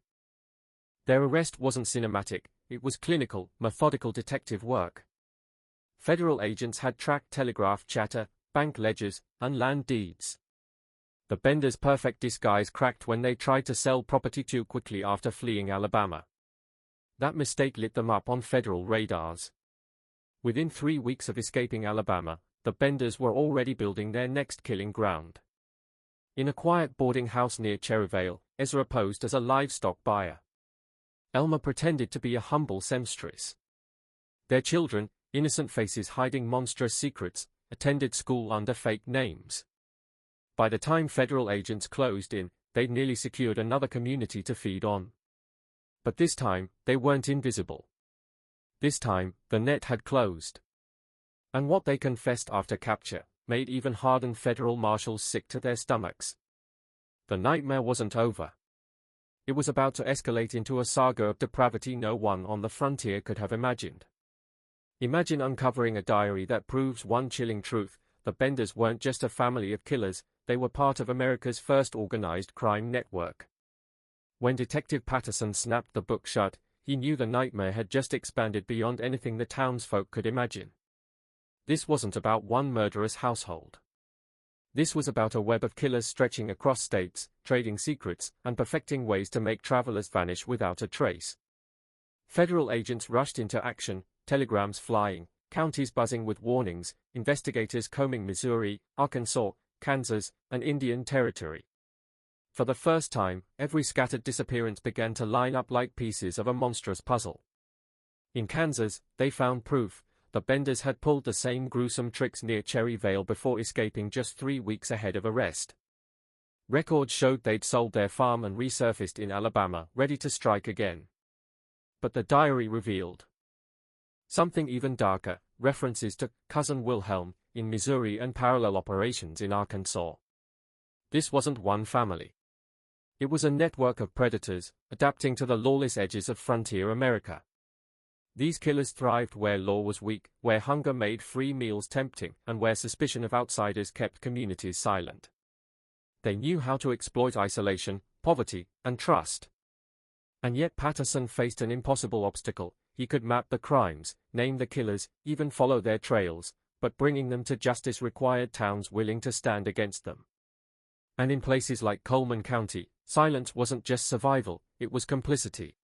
Their arrest wasn't cinematic, it was clinical, methodical detective work. Federal agents had tracked telegraph chatter, bank ledgers, and land deeds. The Benders' perfect disguise cracked when they tried to sell property too quickly after fleeing Alabama. That mistake lit them up on federal radars. Within 3 weeks of escaping Alabama, the Benders were already building their next killing ground. In a quiet boarding house near Cherryvale, Ezra posed as a livestock buyer. Elma pretended to be a humble seamstress. Their children, innocent faces hiding monstrous secrets, attended school under fake names. By the time federal agents closed in, they'd nearly secured another community to feed on. But this time, they weren't invisible. This time, the net had closed. And what they confessed after capture made even hardened federal marshals sick to their stomachs. The nightmare wasn't over. It was about to escalate into a saga of depravity no one on the frontier could have imagined. Imagine uncovering a diary that proves one chilling truth: the Benders weren't just a family of killers, they were part of America's first organized crime network. When Detective Patterson snapped the book shut, he knew the nightmare had just expanded beyond anything the townsfolk could imagine. This wasn't about one murderous household. This was about a web of killers stretching across states, trading secrets, and perfecting ways to make travelers vanish without a trace. Federal agents rushed into action, telegrams flying, counties buzzing with warnings, investigators combing Missouri, Arkansas, Kansas, and Indian Territory. For the first time, every scattered disappearance began to line up like pieces of a monstrous puzzle. In Kansas, they found proof. The Benders had pulled the same gruesome tricks near Cherryvale before escaping just 3 weeks ahead of arrest. Records showed they'd sold their farm and resurfaced in Alabama, ready to strike again. But the diary revealed something even darker: references to Cousin Wilhelm in Missouri and parallel operations in Arkansas. This wasn't one family. It was a network of predators, adapting to the lawless edges of frontier America. These killers thrived where law was weak, where hunger made free meals tempting, and where suspicion of outsiders kept communities silent. They knew how to exploit isolation, poverty, and trust. And yet Patterson faced an impossible obstacle. He could map the crimes, name the killers, even follow their trails, but bringing them to justice required towns willing to stand against them. And in places like Coleman County, silence wasn't just survival, it was complicity.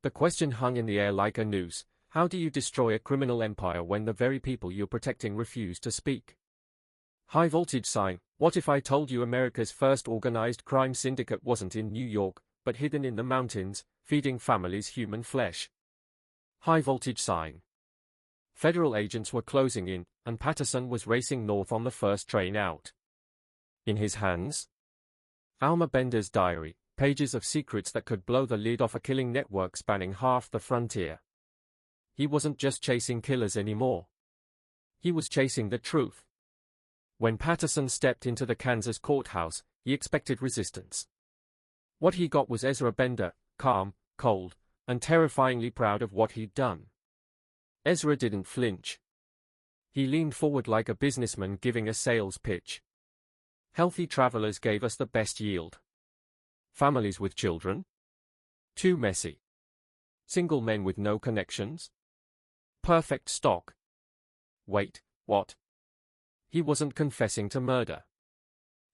The question hung in the air like a noose: how do you destroy a criminal empire when the very people you're protecting refuse to speak? High voltage sign: what if I told you America's first organized crime syndicate wasn't in New York, but hidden in the mountains, feeding families human flesh? High voltage sign. Federal agents were closing in, and Patterson was racing north on the first train out. In his hands, Alma Bender's diary, pages of secrets that could blow the lid off a killing network spanning half the frontier. He wasn't just chasing killers anymore. He was chasing the truth. When Patterson stepped into the Kansas courthouse, he expected resistance. What he got was Ezra Bender, calm, cold, and terrifyingly proud of what he'd done. Ezra didn't flinch. He leaned forward like a businessman giving a sales pitch. Healthy travelers gave us the best yield. Families with children? Too messy. Single men with no connections? Perfect stock. Wait, what? He wasn't confessing to murder.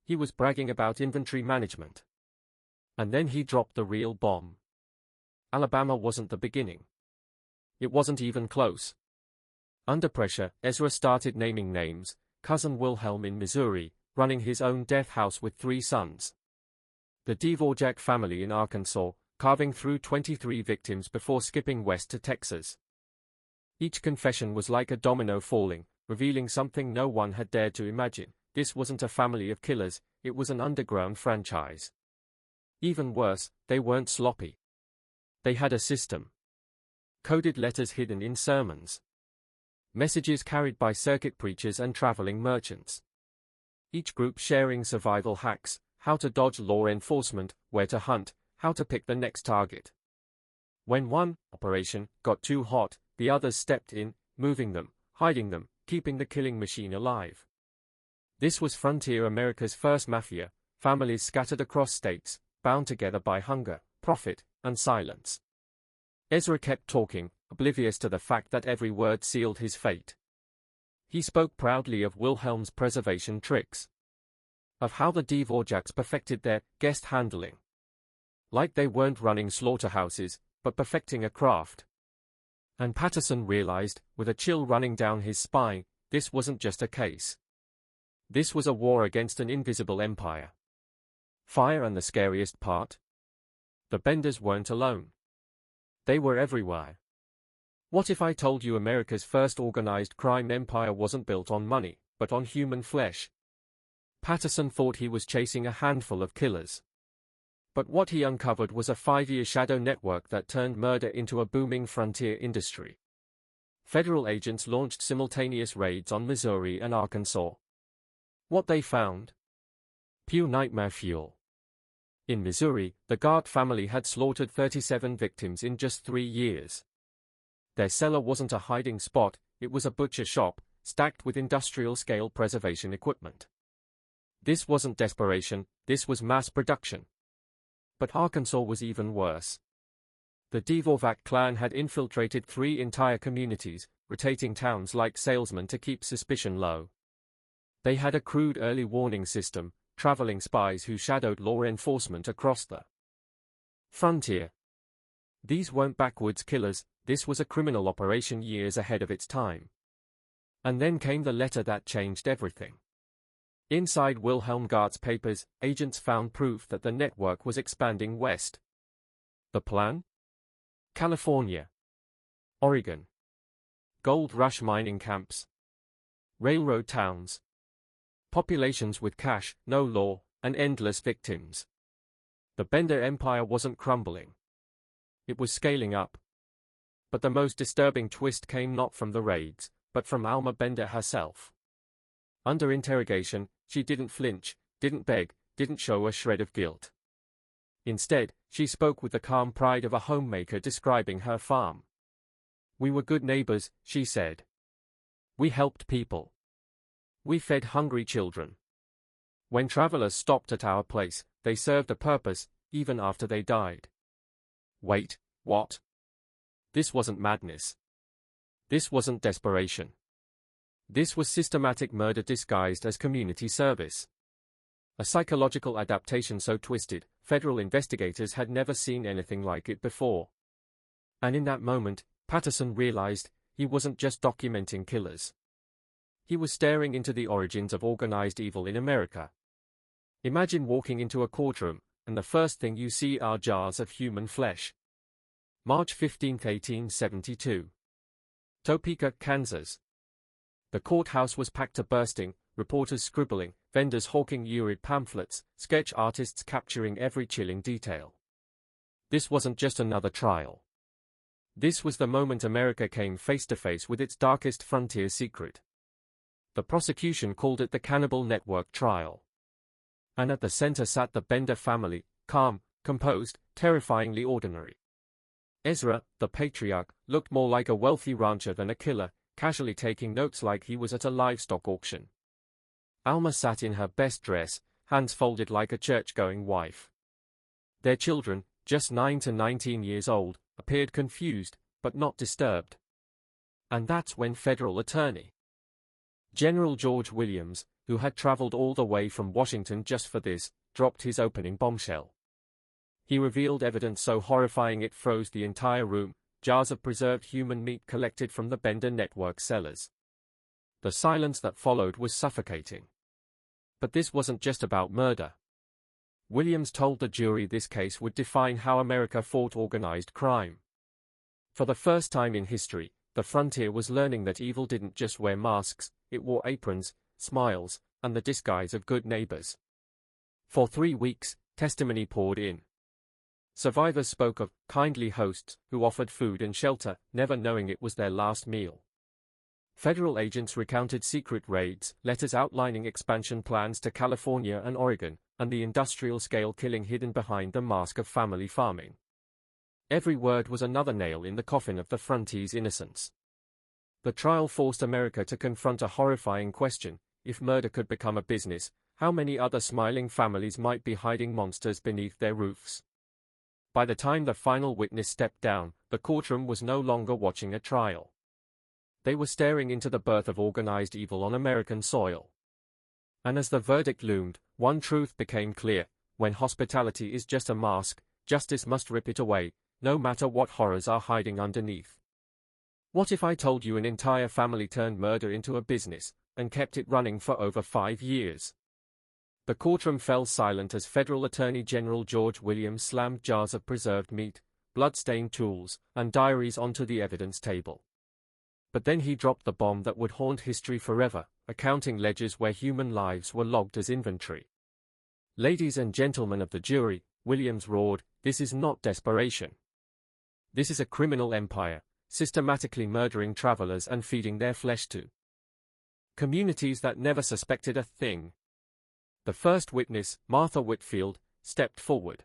He was bragging about inventory management. And then he dropped the real bomb. Alabama wasn't the beginning. It wasn't even close. Under pressure, Ezra started naming names: Cousin Wilhelm in Missouri, running his own death house with 3 sons. The Dvorak family in Arkansas, carving through 23 victims before skipping west to Texas. Each confession was like a domino falling, revealing something no one had dared to imagine. This wasn't a family of killers, it was an underground franchise. Even worse, they weren't sloppy. They had a system. Coded letters hidden in sermons. Messages carried by circuit preachers and traveling merchants. Each group sharing survival hacks, how to dodge law enforcement, where to hunt, how to pick the next target. When one operation got too hot, the others stepped in, moving them, hiding them, keeping the killing machine alive. This was frontier America's first mafia, families scattered across states, bound together by hunger, profit, and silence. Ezra kept talking, oblivious to the fact that every word sealed his fate. He spoke proudly of Wilhelm's preservation tricks. Of how the Dvořáks perfected their guest handling. Like they weren't running slaughterhouses, but perfecting a craft. And Patterson realized, with a chill running down his spine, this wasn't just a case. This was a war against an invisible empire. Fire, and the scariest part? The Benders weren't alone. They were everywhere. What if I told you America's first organized crime empire wasn't built on money, but on human flesh? Patterson thought he was chasing a handful of killers. But what he uncovered was a 5-year shadow network that turned murder into a booming frontier industry. Federal agents launched simultaneous raids on Missouri and Arkansas. What they found? Pure nightmare fuel. In Missouri, the Gart family had slaughtered 37 victims in just 3 years. Their cellar wasn't a hiding spot, it was a butcher shop, stacked with industrial-scale preservation equipment. This wasn't desperation, this was mass production. But Arkansas was even worse. The Dvořák clan had infiltrated 3 entire communities, rotating towns like salesmen to keep suspicion low. They had a crude early warning system, traveling spies who shadowed law enforcement across the frontier. These weren't backwoods killers, this was a criminal operation years ahead of its time. And then came the letter that changed everything. Inside Wilhelm Gart's papers, agents found proof that the network was expanding west. The plan? California. Oregon. Gold rush mining camps. Railroad towns. Populations with cash, no law, and endless victims. The Bender Empire wasn't crumbling. It was scaling up. But the most disturbing twist came not from the raids, but from Alma Bender herself. Under interrogation, she didn't flinch, didn't beg, didn't show a shred of guilt. Instead, she spoke with the calm pride of a homemaker describing her farm. "We were good neighbors," she said. "We helped people. We fed hungry children. When travelers stopped at our place, they served a purpose, even after they died." Wait, what? This wasn't madness. This wasn't desperation. This was systematic murder disguised as community service. A psychological adaptation so twisted, federal investigators had never seen anything like it before. And in that moment, Patterson realized, he wasn't just documenting killers. He was staring into the origins of organized evil in America. Imagine walking into a courtroom, and the first thing you see are jars of human flesh. March 15, 1872. Topeka, Kansas. The courthouse was packed to bursting, reporters scribbling, vendors hawking lurid pamphlets, sketch artists capturing every chilling detail. This wasn't just another trial. This was the moment America came face to face with its darkest frontier secret. The prosecution called it the Cannibal Network trial. And at the center sat the Bender family, calm, composed, terrifyingly ordinary. Ezra, the patriarch, looked more like a wealthy rancher than a killer, casually taking notes like he was at a livestock auction. Alma sat in her best dress, hands folded like a church-going wife. Their children, just 9 to 19 years old, appeared confused, but not disturbed. And that's when federal attorney General George Williams, who had traveled all the way from Washington just for this, dropped his opening bombshell. He revealed evidence so horrifying it froze the entire room, jars of preserved human meat collected from the Bender Network cellars. The silence that followed was suffocating. But this wasn't just about murder. Williams told the jury this case would define how America fought organized crime. For the first time in history, the frontier was learning that evil didn't just wear masks, it wore aprons, smiles, and the disguise of good neighbors. For 3 weeks, testimony poured in. Survivors spoke of kindly hosts who offered food and shelter, never knowing it was their last meal. Federal agents recounted secret raids, letters outlining expansion plans to California and Oregon, and the industrial-scale killing hidden behind the mask of family farming. Every word was another nail in the coffin of the frontier's innocence. The trial forced America to confront a horrifying question: if murder could become a business, how many other smiling families might be hiding monsters beneath their roofs? By the time the final witness stepped down, the courtroom was no longer watching a trial. They were staring into the birth of organized evil on American soil. And as the verdict loomed, one truth became clear: when hospitality is just a mask, justice must rip it away, no matter what horrors are hiding underneath. What if I told you an entire family turned murder into a business, and kept it running for over 5 years? The courtroom fell silent as Federal Attorney General George Williams slammed jars of preserved meat, blood-stained tools, and diaries onto the evidence table. But then he dropped the bomb that would haunt history forever: accounting ledgers where human lives were logged as inventory. "Ladies and gentlemen of the jury," Williams roared, "this is not desperation. This is a criminal empire, systematically murdering travelers and feeding their flesh to communities that never suspected a thing." The first witness, Martha Whitfield, stepped forward.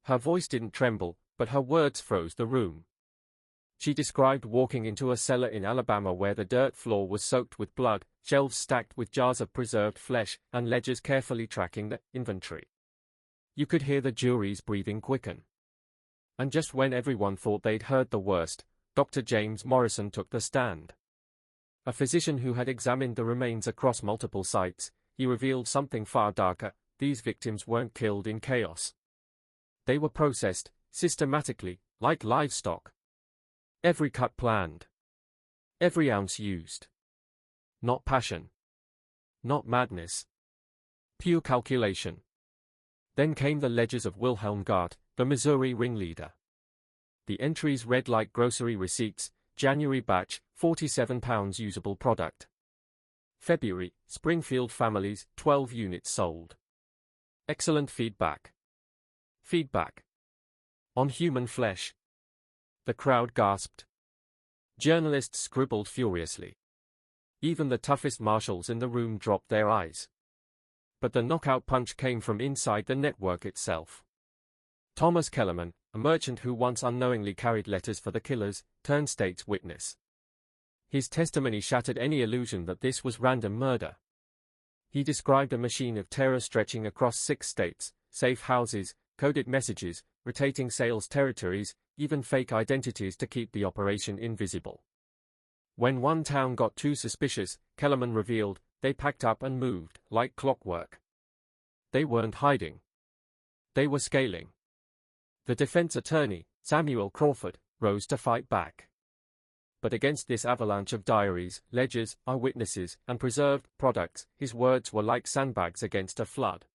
Her voice didn't tremble, but her words froze the room. She described walking into a cellar in Alabama where the dirt floor was soaked with blood, shelves stacked with jars of preserved flesh, and ledgers carefully tracking the inventory. You could hear the jury's breathing quicken. And just when everyone thought they'd heard the worst, Dr. James Morrison took the stand. A physician who had examined the remains across multiple sites, he revealed something far darker: these victims weren't killed in chaos. They were processed, systematically, like livestock. Every cut planned. Every ounce used. Not passion. Not madness. Pure calculation. Then came the ledgers of Wilhelm Gart, the Missouri ringleader. The entries read like grocery receipts: January batch, 47 pounds usable product. February, Springfield families, 12 units sold. Excellent feedback. Feedback. On human flesh. The crowd gasped. Journalists scribbled furiously. Even the toughest marshals in the room dropped their eyes. But the knockout punch came from inside the network itself. Thomas Kellerman, a merchant who once unknowingly carried letters for the killers, turned state's witness. His testimony shattered any illusion that this was random murder. He described a machine of terror stretching across 6 states, safe houses, coded messages, rotating sales territories, even fake identities to keep the operation invisible. When one town got too suspicious, Kellerman revealed, they packed up and moved, like clockwork. They weren't hiding. They were scaling. The defense attorney, Samuel Crawford, rose to fight back. But against this avalanche of diaries, ledgers, eyewitnesses, and preserved products, his words were like sandbags against a flood.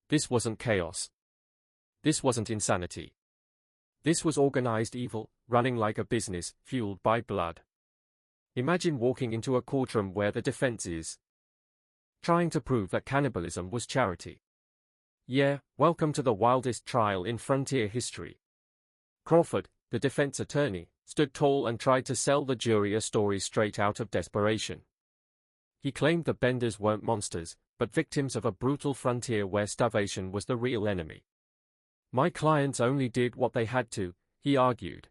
This wasn't chaos. This wasn't insanity. This was organized evil, running like a business, fueled by blood. Imagine walking into a courtroom where the defense is trying to prove that cannibalism was charity. Yeah, welcome to the wildest trial in frontier history. Crawford, the defense attorney, stood tall and tried to sell the jury a story straight out of desperation. He claimed the Benders weren't monsters, but victims of a brutal frontier where starvation was the real enemy. My clients only did what they had to, he argued.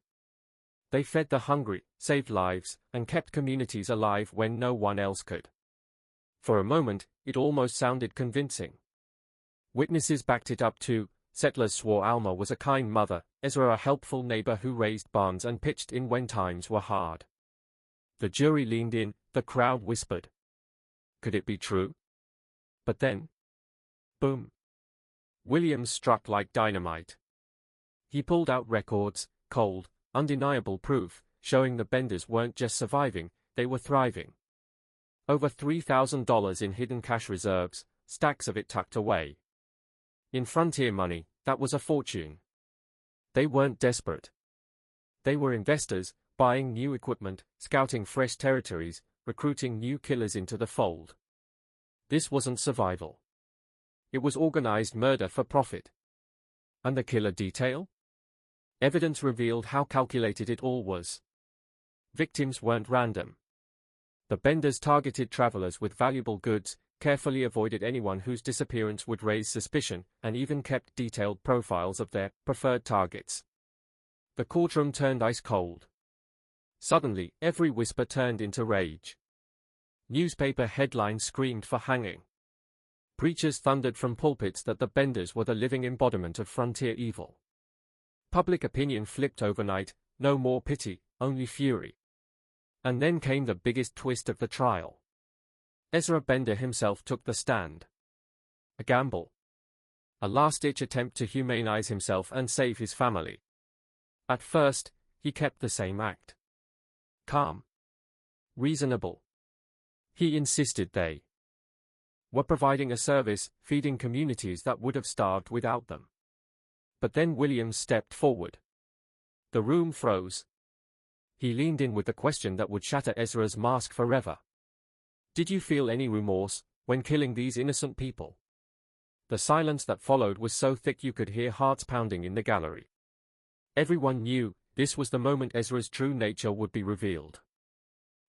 They fed the hungry, saved lives, and kept communities alive when no one else could. For a moment, it almost sounded convincing. Witnesses backed it up too. Settlers swore Alma was a kind mother, Ezra a helpful neighbor who raised barns and pitched in when times were hard. The jury leaned in, the crowd whispered. Could it be true? But then, boom. Williams struck like dynamite. He pulled out records, cold, undeniable proof, showing the Benders weren't just surviving, they were thriving. Over $3,000 in hidden cash reserves, stacks of it tucked away. In frontier money, that was a fortune. They weren't desperate. They were investors, buying new equipment, scouting fresh territories, recruiting new killers into the fold. This wasn't survival. It was organized murder for profit. And the killer detail? Evidence revealed how calculated it all was. Victims weren't random. The Benders targeted travelers with valuable goods, carefully avoided anyone whose disappearance would raise suspicion, and even kept detailed profiles of their preferred targets. The courtroom turned ice cold. Suddenly, every whisper turned into rage. Newspaper headlines screamed for hanging. Preachers thundered from pulpits that the Benders were the living embodiment of frontier evil. Public opinion flipped overnight, no more pity, only fury. And then came the biggest twist of the trial. Ezra Bender himself took the stand. A gamble. A last-ditch attempt to humanize himself and save his family. At first, he kept the same act. Calm. Reasonable. He insisted they were providing a service, feeding communities that would have starved without them. But then Williams stepped forward. The room froze. He leaned in with the question that would shatter Ezra's mask forever. Did you feel any remorse when killing these innocent people? The silence that followed was so thick you could hear hearts pounding in the gallery. Everyone knew this was the moment Ezra's true nature would be revealed.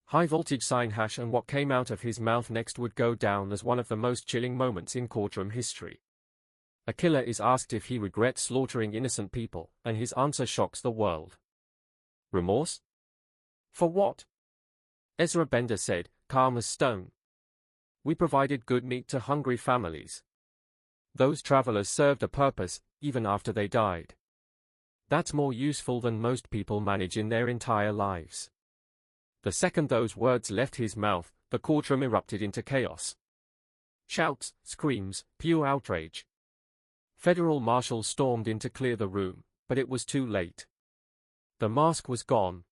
High-voltage sign hash, and what came out of his mouth next would go down as one of the most chilling moments in courtroom history. A killer is asked if he regrets slaughtering innocent people, and his answer shocks the world. Remorse? For what? Ezra Bender said, calm as stone. We provided good meat to hungry families. Those travelers served a purpose, even after they died. That's more useful than most people manage in their entire lives. The second those words left his mouth, the courtroom erupted into chaos. Shouts, screams, pure outrage. Federal marshals stormed in to clear the room, but it was too late. The mask was gone.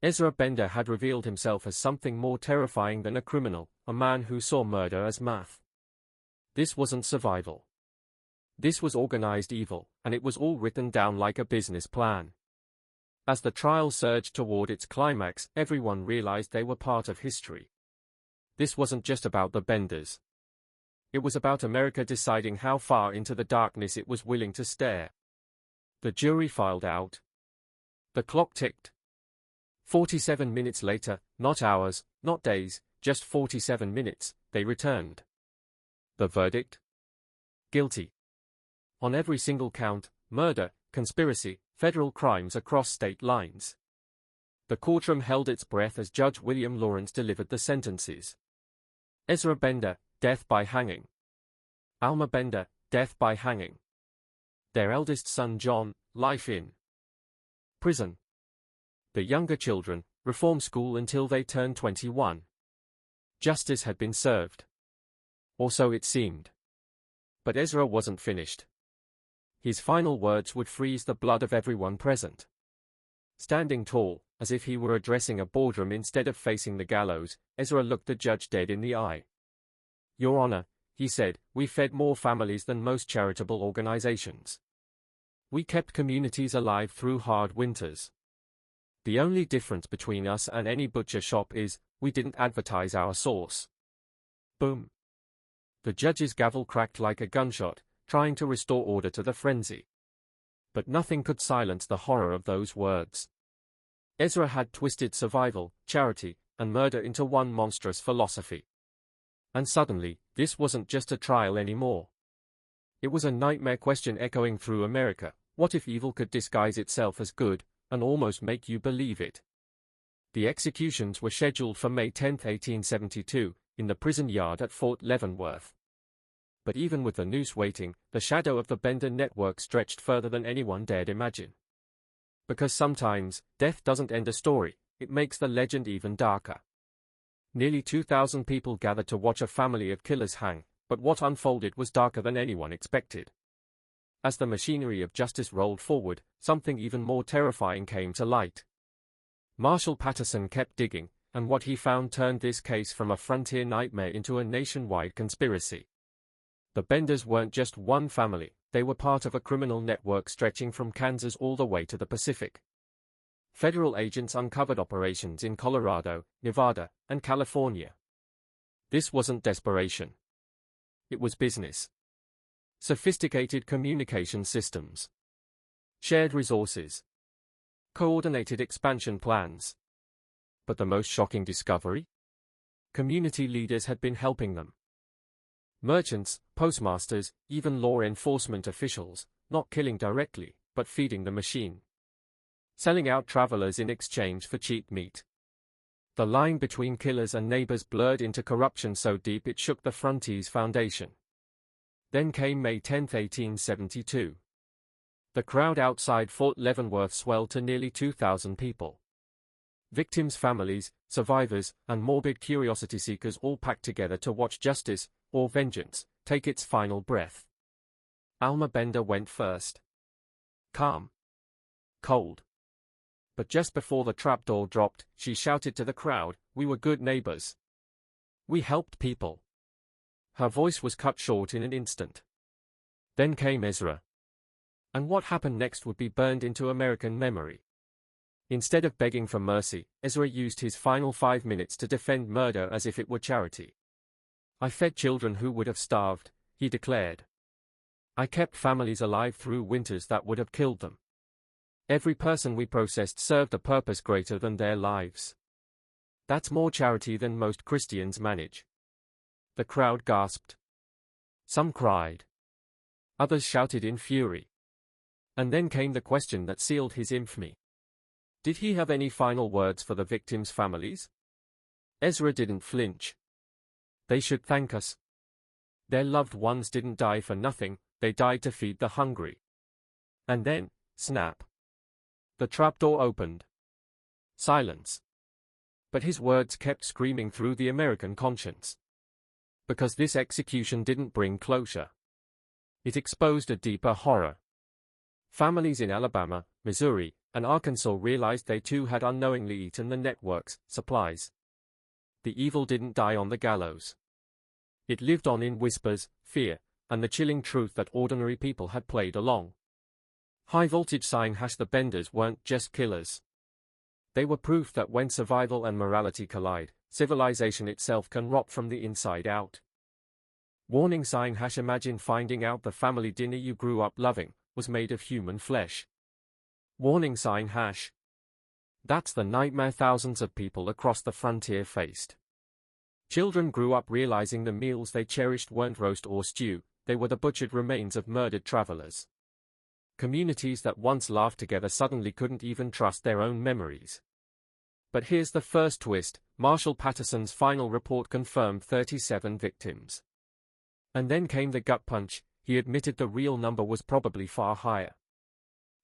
Ezra Bender had revealed himself as something more terrifying than a criminal, a man who saw murder as math. This wasn't survival. This was organized evil, and it was all written down like a business plan. As the trial surged toward its climax, everyone realized they were part of history. This wasn't just about the Benders. It was about America deciding how far into the darkness it was willing to stare. The jury filed out. The clock ticked. 47 minutes later, not hours, not days, just 47 minutes, they returned. The verdict? Guilty. On every single count, murder, conspiracy, federal crimes across state lines. The courtroom held its breath as Judge William Lawrence delivered the sentences. Ezra Bender, death by hanging. Alma Bender, death by hanging. Their eldest son John, life in prison. The younger children, reform school until they turned 21. Justice had been served. Or so it seemed. But Ezra wasn't finished. His final words would freeze the blood of everyone present. Standing tall, as if he were addressing a boardroom instead of facing the gallows, Ezra looked the judge dead in the eye. Your Honor, he said, we fed more families than most charitable organizations. We kept communities alive through hard winters. The only difference between us and any butcher shop is, we didn't advertise our sauce. Boom. The judge's gavel cracked like a gunshot, trying to restore order to the frenzy. But nothing could silence the horror of those words. Ezra had twisted survival, charity, and murder into one monstrous philosophy. And suddenly, this wasn't just a trial anymore. It was a nightmare question echoing through America. What if evil could disguise itself as good, and almost make you believe it? The executions were scheduled for May 10, 1872, in the prison yard at Fort Leavenworth. But even with the noose waiting, the shadow of the Bender network stretched further than anyone dared imagine. Because sometimes, death doesn't end a story, it makes the legend even darker. Nearly 2,000 people gathered to watch a family of killers hang, but what unfolded was darker than anyone expected. As the machinery of justice rolled forward, something even more terrifying came to light. Marshal Patterson kept digging, and what he found turned this case from a frontier nightmare into a nationwide conspiracy. The Benders weren't just one family, they were part of a criminal network stretching from Kansas all the way to the Pacific. Federal agents uncovered operations in Colorado, Nevada, and California. This wasn't desperation. It was business. Sophisticated communication systems. Shared resources. Coordinated expansion plans. But the most shocking discovery? Community leaders had been helping them. Merchants, postmasters, even law enforcement officials, not killing directly, but feeding the machine. Selling out travelers in exchange for cheap meat. The line between killers and neighbors blurred into corruption so deep it shook the frontier's foundation. Then came May 10, 1872. The crowd outside Fort Leavenworth swelled to nearly 2,000 people. Victims' families, survivors, and morbid curiosity seekers all packed together to watch justice, or vengeance, take its final breath. Alma Bender went first. Calm. Cold. But just before the trapdoor dropped, she shouted to the crowd, "We were good neighbors. We helped people." Her voice was cut short in an instant. Then came Ezra. And what happened next would be burned into American memory. Instead of begging for mercy, Ezra used his final 5 minutes to defend murder as if it were charity. "I fed children who would have starved," he declared. "I kept families alive through winters that would have killed them. Every person we processed served a purpose greater than their lives. That's more charity than most Christians manage." The crowd gasped. Some cried. Others shouted in fury. And then came the question that sealed his infamy. Did he have any final words for the victims' families? Ezra didn't flinch. "They should thank us. Their loved ones didn't die for nothing, they died to feed the hungry." And then, snap. The trapdoor opened. Silence. But his words kept screaming through the American conscience. Because this execution didn't bring closure. It exposed a deeper horror. Families in Alabama, Missouri, and Arkansas realized they too had unknowingly eaten the network's supplies. The evil didn't die on the gallows. It lived on in whispers, fear, and the chilling truth that ordinary people had played along. High-voltage sign # the Benders weren't just killers. They were proof that when survival and morality collide, civilization itself can rot from the inside out. Warning sign # imagine finding out the family dinner you grew up loving was made of human flesh. Warning sign #. That's the nightmare thousands of people across the frontier faced. Children grew up realizing the meals they cherished weren't roast or stew, they were the butchered remains of murdered travelers. Communities that once laughed together suddenly couldn't even trust their own memories. But here's the first twist: Marshal Patterson's final report confirmed 37 victims. And then came the gut punch: he admitted the real number was probably far higher.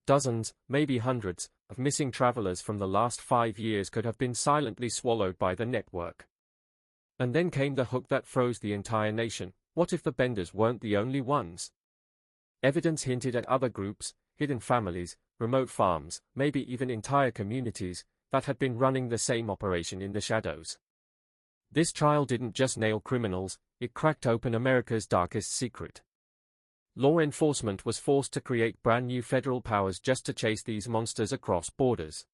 Dozens, maybe hundreds, of missing travelers from the last 5 years could have been silently swallowed by the network. And then came the hook that froze the entire nation: what if the Benders weren't the only ones? Evidence hinted at other groups, hidden families, remote farms, maybe even entire communities, that had been running the same operation in the shadows. This trial didn't just nail criminals, it cracked open America's darkest secret. Law enforcement was forced to create brand new federal powers just to chase these monsters across borders.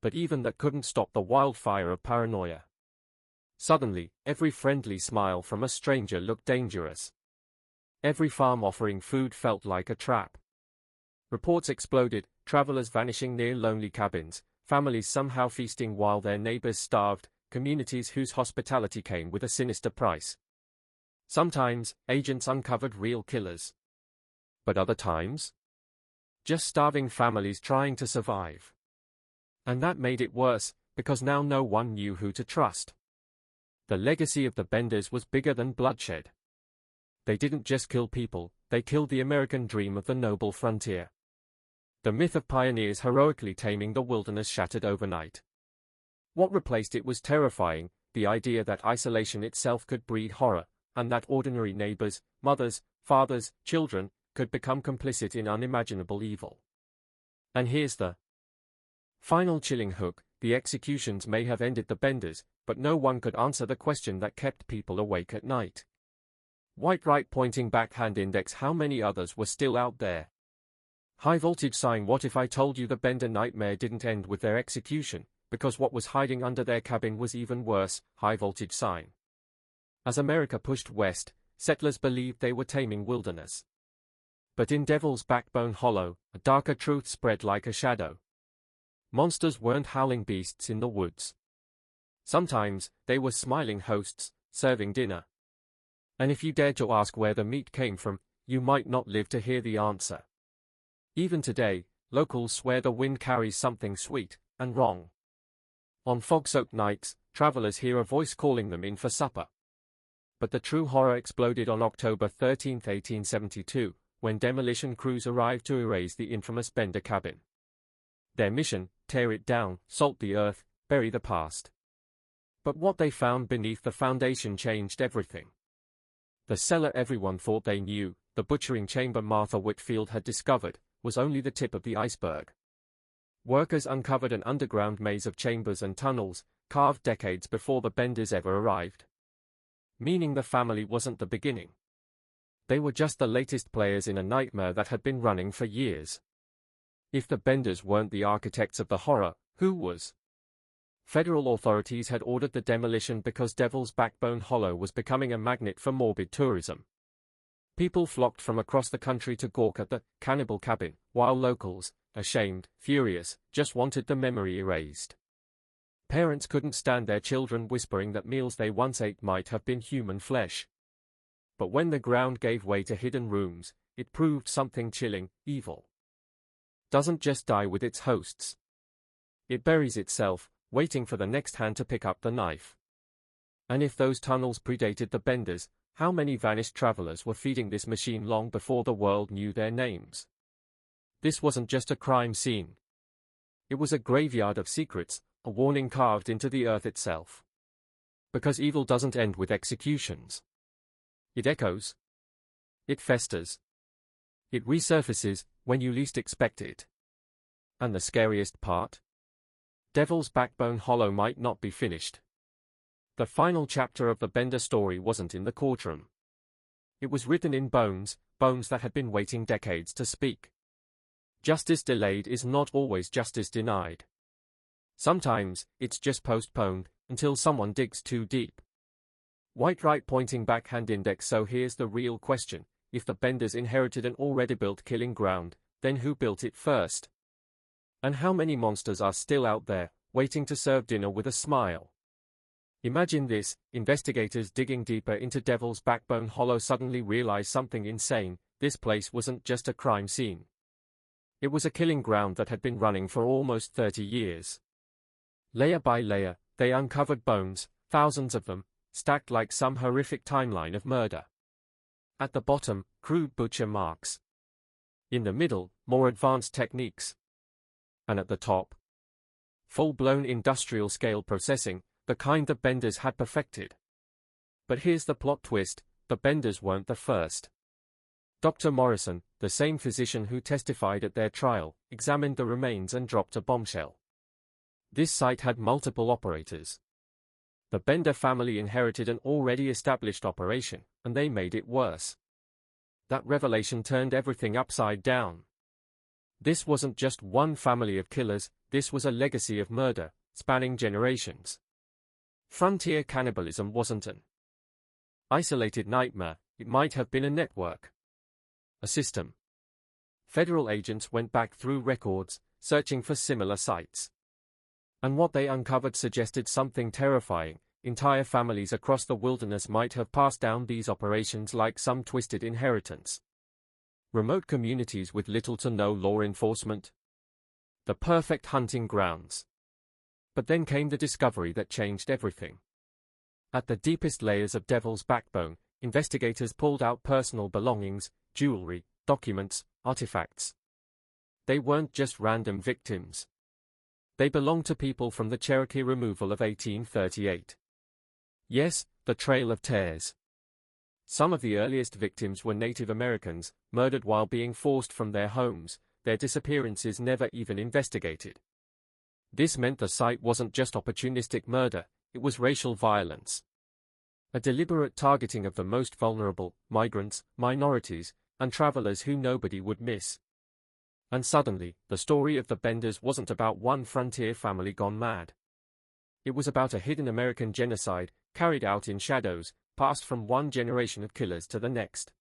But even that couldn't stop the wildfire of paranoia. Suddenly, every friendly smile from a stranger looked dangerous. Every farm offering food felt like a trap. Reports exploded, travelers vanishing near lonely cabins, families somehow feasting while their neighbors starved, communities whose hospitality came with a sinister price. Sometimes, agents uncovered real killers. But other times? Just starving families trying to survive. And that made it worse, because now no one knew who to trust. The legacy of the Benders was bigger than bloodshed. They didn't just kill people, they killed the American dream of the noble frontier. The myth of pioneers heroically taming the wilderness shattered overnight. What replaced it was terrifying: the idea that isolation itself could breed horror, and that ordinary neighbors, mothers, fathers, children, could become complicit in unimaginable evil. And here's the final chilling hook: the executions may have ended the Benders, but no one could answer the question that kept people awake at night. White right pointing backhand index: how many others were still out there? High voltage sign. What if I told you the Bender nightmare didn't end with their execution, because what was hiding under their cabin was even worse? High voltage sign. As America pushed west, settlers believed they were taming wilderness. But in Devil's Backbone Hollow, a darker truth spread like a shadow. Monsters weren't howling beasts in the woods. Sometimes, they were smiling hosts, serving dinner. And if you dared to ask where the meat came from, you might not live to hear the answer. Even today, locals swear the wind carries something sweet and wrong. On fog-soaked nights, travelers hear a voice calling them in for supper. But the true horror exploded on October 13, 1872, when demolition crews arrived to erase the infamous Bender cabin. Their mission: tear it down, salt the earth, bury the past. But what they found beneath the foundation changed everything. The cellar everyone thought they knew, the butchering chamber Martha Whitfield had discovered, was only the tip of the iceberg. Workers uncovered an underground maze of chambers and tunnels, carved decades before the Benders ever arrived. Meaning the family wasn't the beginning. They were just the latest players in a nightmare that had been running for years. If the Benders weren't the architects of the horror, who was? Federal authorities had ordered the demolition because Devil's Backbone Hollow was becoming a magnet for morbid tourism. People flocked from across the country to gawk at the cannibal cabin, while locals, ashamed, furious, just wanted the memory erased. Parents couldn't stand their children whispering that meals they once ate might have been human flesh. But when the ground gave way to hidden rooms, it proved something chilling: evil doesn't just die with its hosts. It buries itself, waiting for the next hand to pick up the knife. And if those tunnels predated the Benders, how many vanished travelers were feeding this machine long before the world knew their names? This wasn't just a crime scene. It was a graveyard of secrets, a warning carved into the earth itself. Because evil doesn't end with executions. It echoes. It festers. It resurfaces when you least expect it. And the scariest part? Devil's Backbone Hollow might not be finished. The final chapter of the Bender story wasn't in the courtroom. It was written in bones, bones that had been waiting decades to speak. Justice delayed is not always justice denied. Sometimes, it's just postponed, until someone digs too deep. White right pointing backhand index. So here's the real question: if the Benders inherited an already built killing ground, then who built it first? And how many monsters are still out there, waiting to serve dinner with a smile? Imagine this: investigators digging deeper into Devil's Backbone Hollow suddenly realize something insane. This place wasn't just a crime scene. It was a killing ground that had been running for almost 30 years. Layer by layer, they uncovered bones, thousands of them, stacked like some horrific timeline of murder. At the bottom, crude butcher marks. In the middle, more advanced techniques. And at the top, full-blown industrial-scale processing, the kind the Benders had perfected. But here's the plot twist: the Benders weren't the first. Dr. Morrison, the same physician who testified at their trial, examined the remains and dropped a bombshell. This site had multiple operators. The Bender family inherited an already established operation, and they made it worse. That revelation turned everything upside down. This wasn't just one family of killers, this was a legacy of murder, spanning generations. Frontier cannibalism wasn't an isolated nightmare, it might have been a network. A system. Federal agents went back through records, searching for similar sites. And what they uncovered suggested something terrifying: entire families across the wilderness might have passed down these operations like some twisted inheritance. Remote communities with little to no law enforcement. The perfect hunting grounds. But then came the discovery that changed everything. At the deepest layers of Devil's Backbone, investigators pulled out personal belongings, jewelry, documents, artifacts. They weren't just random victims. They belonged to people from the Cherokee removal of 1838. Yes, the Trail of Tears. Some of the earliest victims were Native Americans, murdered while being forced from their homes, their disappearances never even investigated. This meant the site wasn't just opportunistic murder, it was racial violence. A deliberate targeting of the most vulnerable: migrants, minorities, and travelers who nobody would miss. And suddenly, the story of the Benders wasn't about one frontier family gone mad. It was about a hidden American genocide, carried out in shadows, passed from one generation of killers to the next.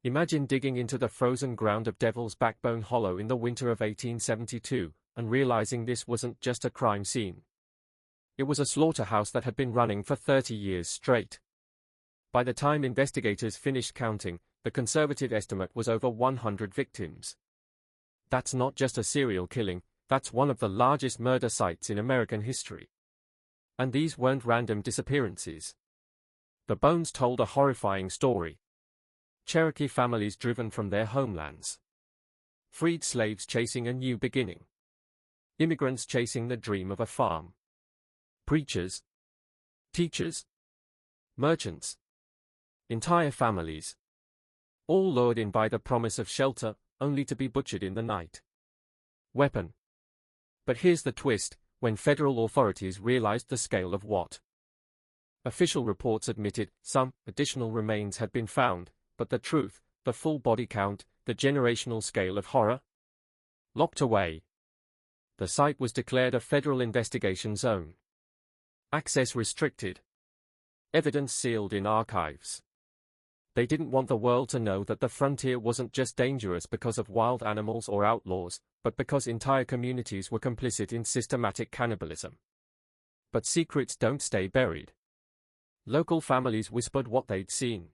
Imagine digging into the frozen ground of Devil's Backbone Hollow in the winter of 1872, and realizing this wasn't just a crime scene. It was a slaughterhouse that had been running for 30 years straight. By the time investigators finished counting, the conservative estimate was over 100 victims. That's not just a serial killing, that's one of the largest murder sites in American history. And these weren't random disappearances. The bones told a horrifying story. Cherokee families driven from their homelands. Freed slaves chasing a new beginning. Immigrants chasing the dream of a farm. Preachers. Teachers. Merchants. Entire families. All lured in by the promise of shelter, only to be butchered in the night. Weapon. But here's the twist, when federal authorities realized the scale of what official reports admitted, some additional remains had been found, but the truth, the full body count, the generational scale of horror? Locked away. The site was declared a federal investigation zone. Access restricted. Evidence sealed in archives. They didn't want the world to know that the frontier wasn't just dangerous because of wild animals or outlaws, but because entire communities were complicit in systematic cannibalism. But secrets don't stay buried. Local families whispered what they'd seen.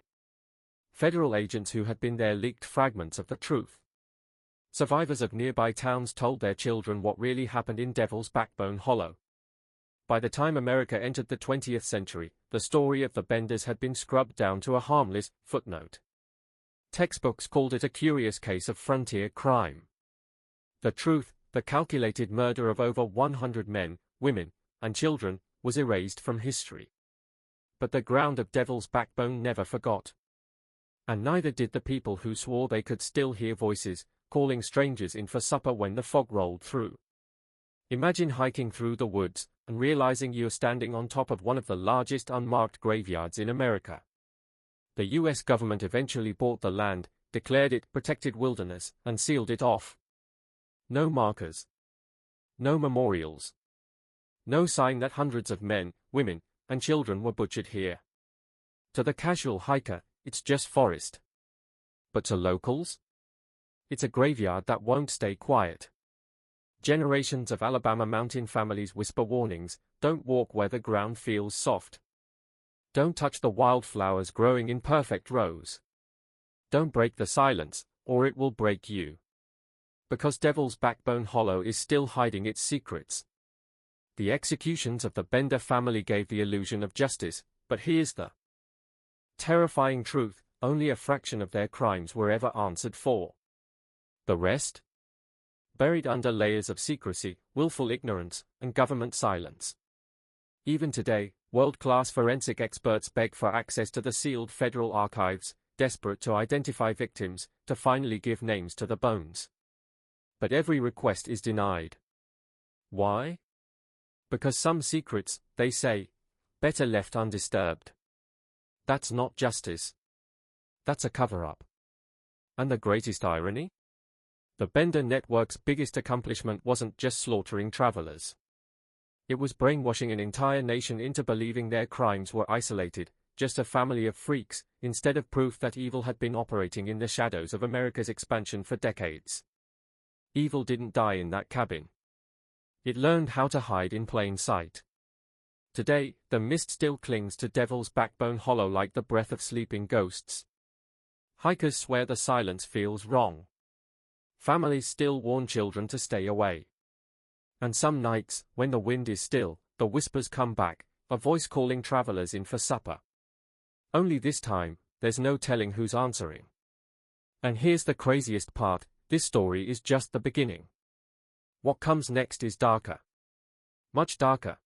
Federal agents who had been there leaked fragments of the truth. Survivors of nearby towns told their children what really happened in Devil's Backbone Hollow. By the time America entered the 20th century, the story of the Benders had been scrubbed down to a harmless footnote. Textbooks called it a curious case of frontier crime. The truth, the calculated murder of over 100 men, women, and children, was erased from history. But the ground of Devil's Backbone never forgot. And neither did the people who swore they could still hear voices, calling strangers in for supper when the fog rolled through. Imagine hiking through the woods, and realizing you're standing on top of one of the largest unmarked graveyards in America. The US government eventually bought the land, declared it protected wilderness, and sealed it off. No markers. No memorials. No sign that hundreds of men, women, and children were butchered here. To the casual hiker, it's just forest. But to locals? It's a graveyard that won't stay quiet. Generations of Alabama mountain families whisper warnings, don't walk where the ground feels soft. Don't touch the wildflowers growing in perfect rows. Don't break the silence, or it will break you. Because Devil's Backbone Hollow is still hiding its secrets. The executions of the Bender family gave the illusion of justice, but here's the terrifying truth, only a fraction of their crimes were ever answered for. The rest? Buried under layers of secrecy, willful ignorance, and government silence. Even today, world-class forensic experts beg for access to the sealed federal archives, desperate to identify victims, to finally give names to the bones. But every request is denied. Why? Because some secrets, they say, better left undisturbed. That's not justice. That's a cover-up. And the greatest irony? The Bender network's biggest accomplishment wasn't just slaughtering travelers. It was brainwashing an entire nation into believing their crimes were isolated, just a family of freaks, instead of proof that evil had been operating in the shadows of America's expansion for decades. Evil didn't die in that cabin. It learned how to hide in plain sight. Today, the mist still clings to Devil's Backbone Hollow like the breath of sleeping ghosts. Hikers swear the silence feels wrong. Families still warn children to stay away. And some nights, when the wind is still, the whispers come back, a voice calling travelers in for supper. Only this time, there's no telling who's answering. And here's the craziest part, this story is just the beginning. What comes next is darker. Much darker.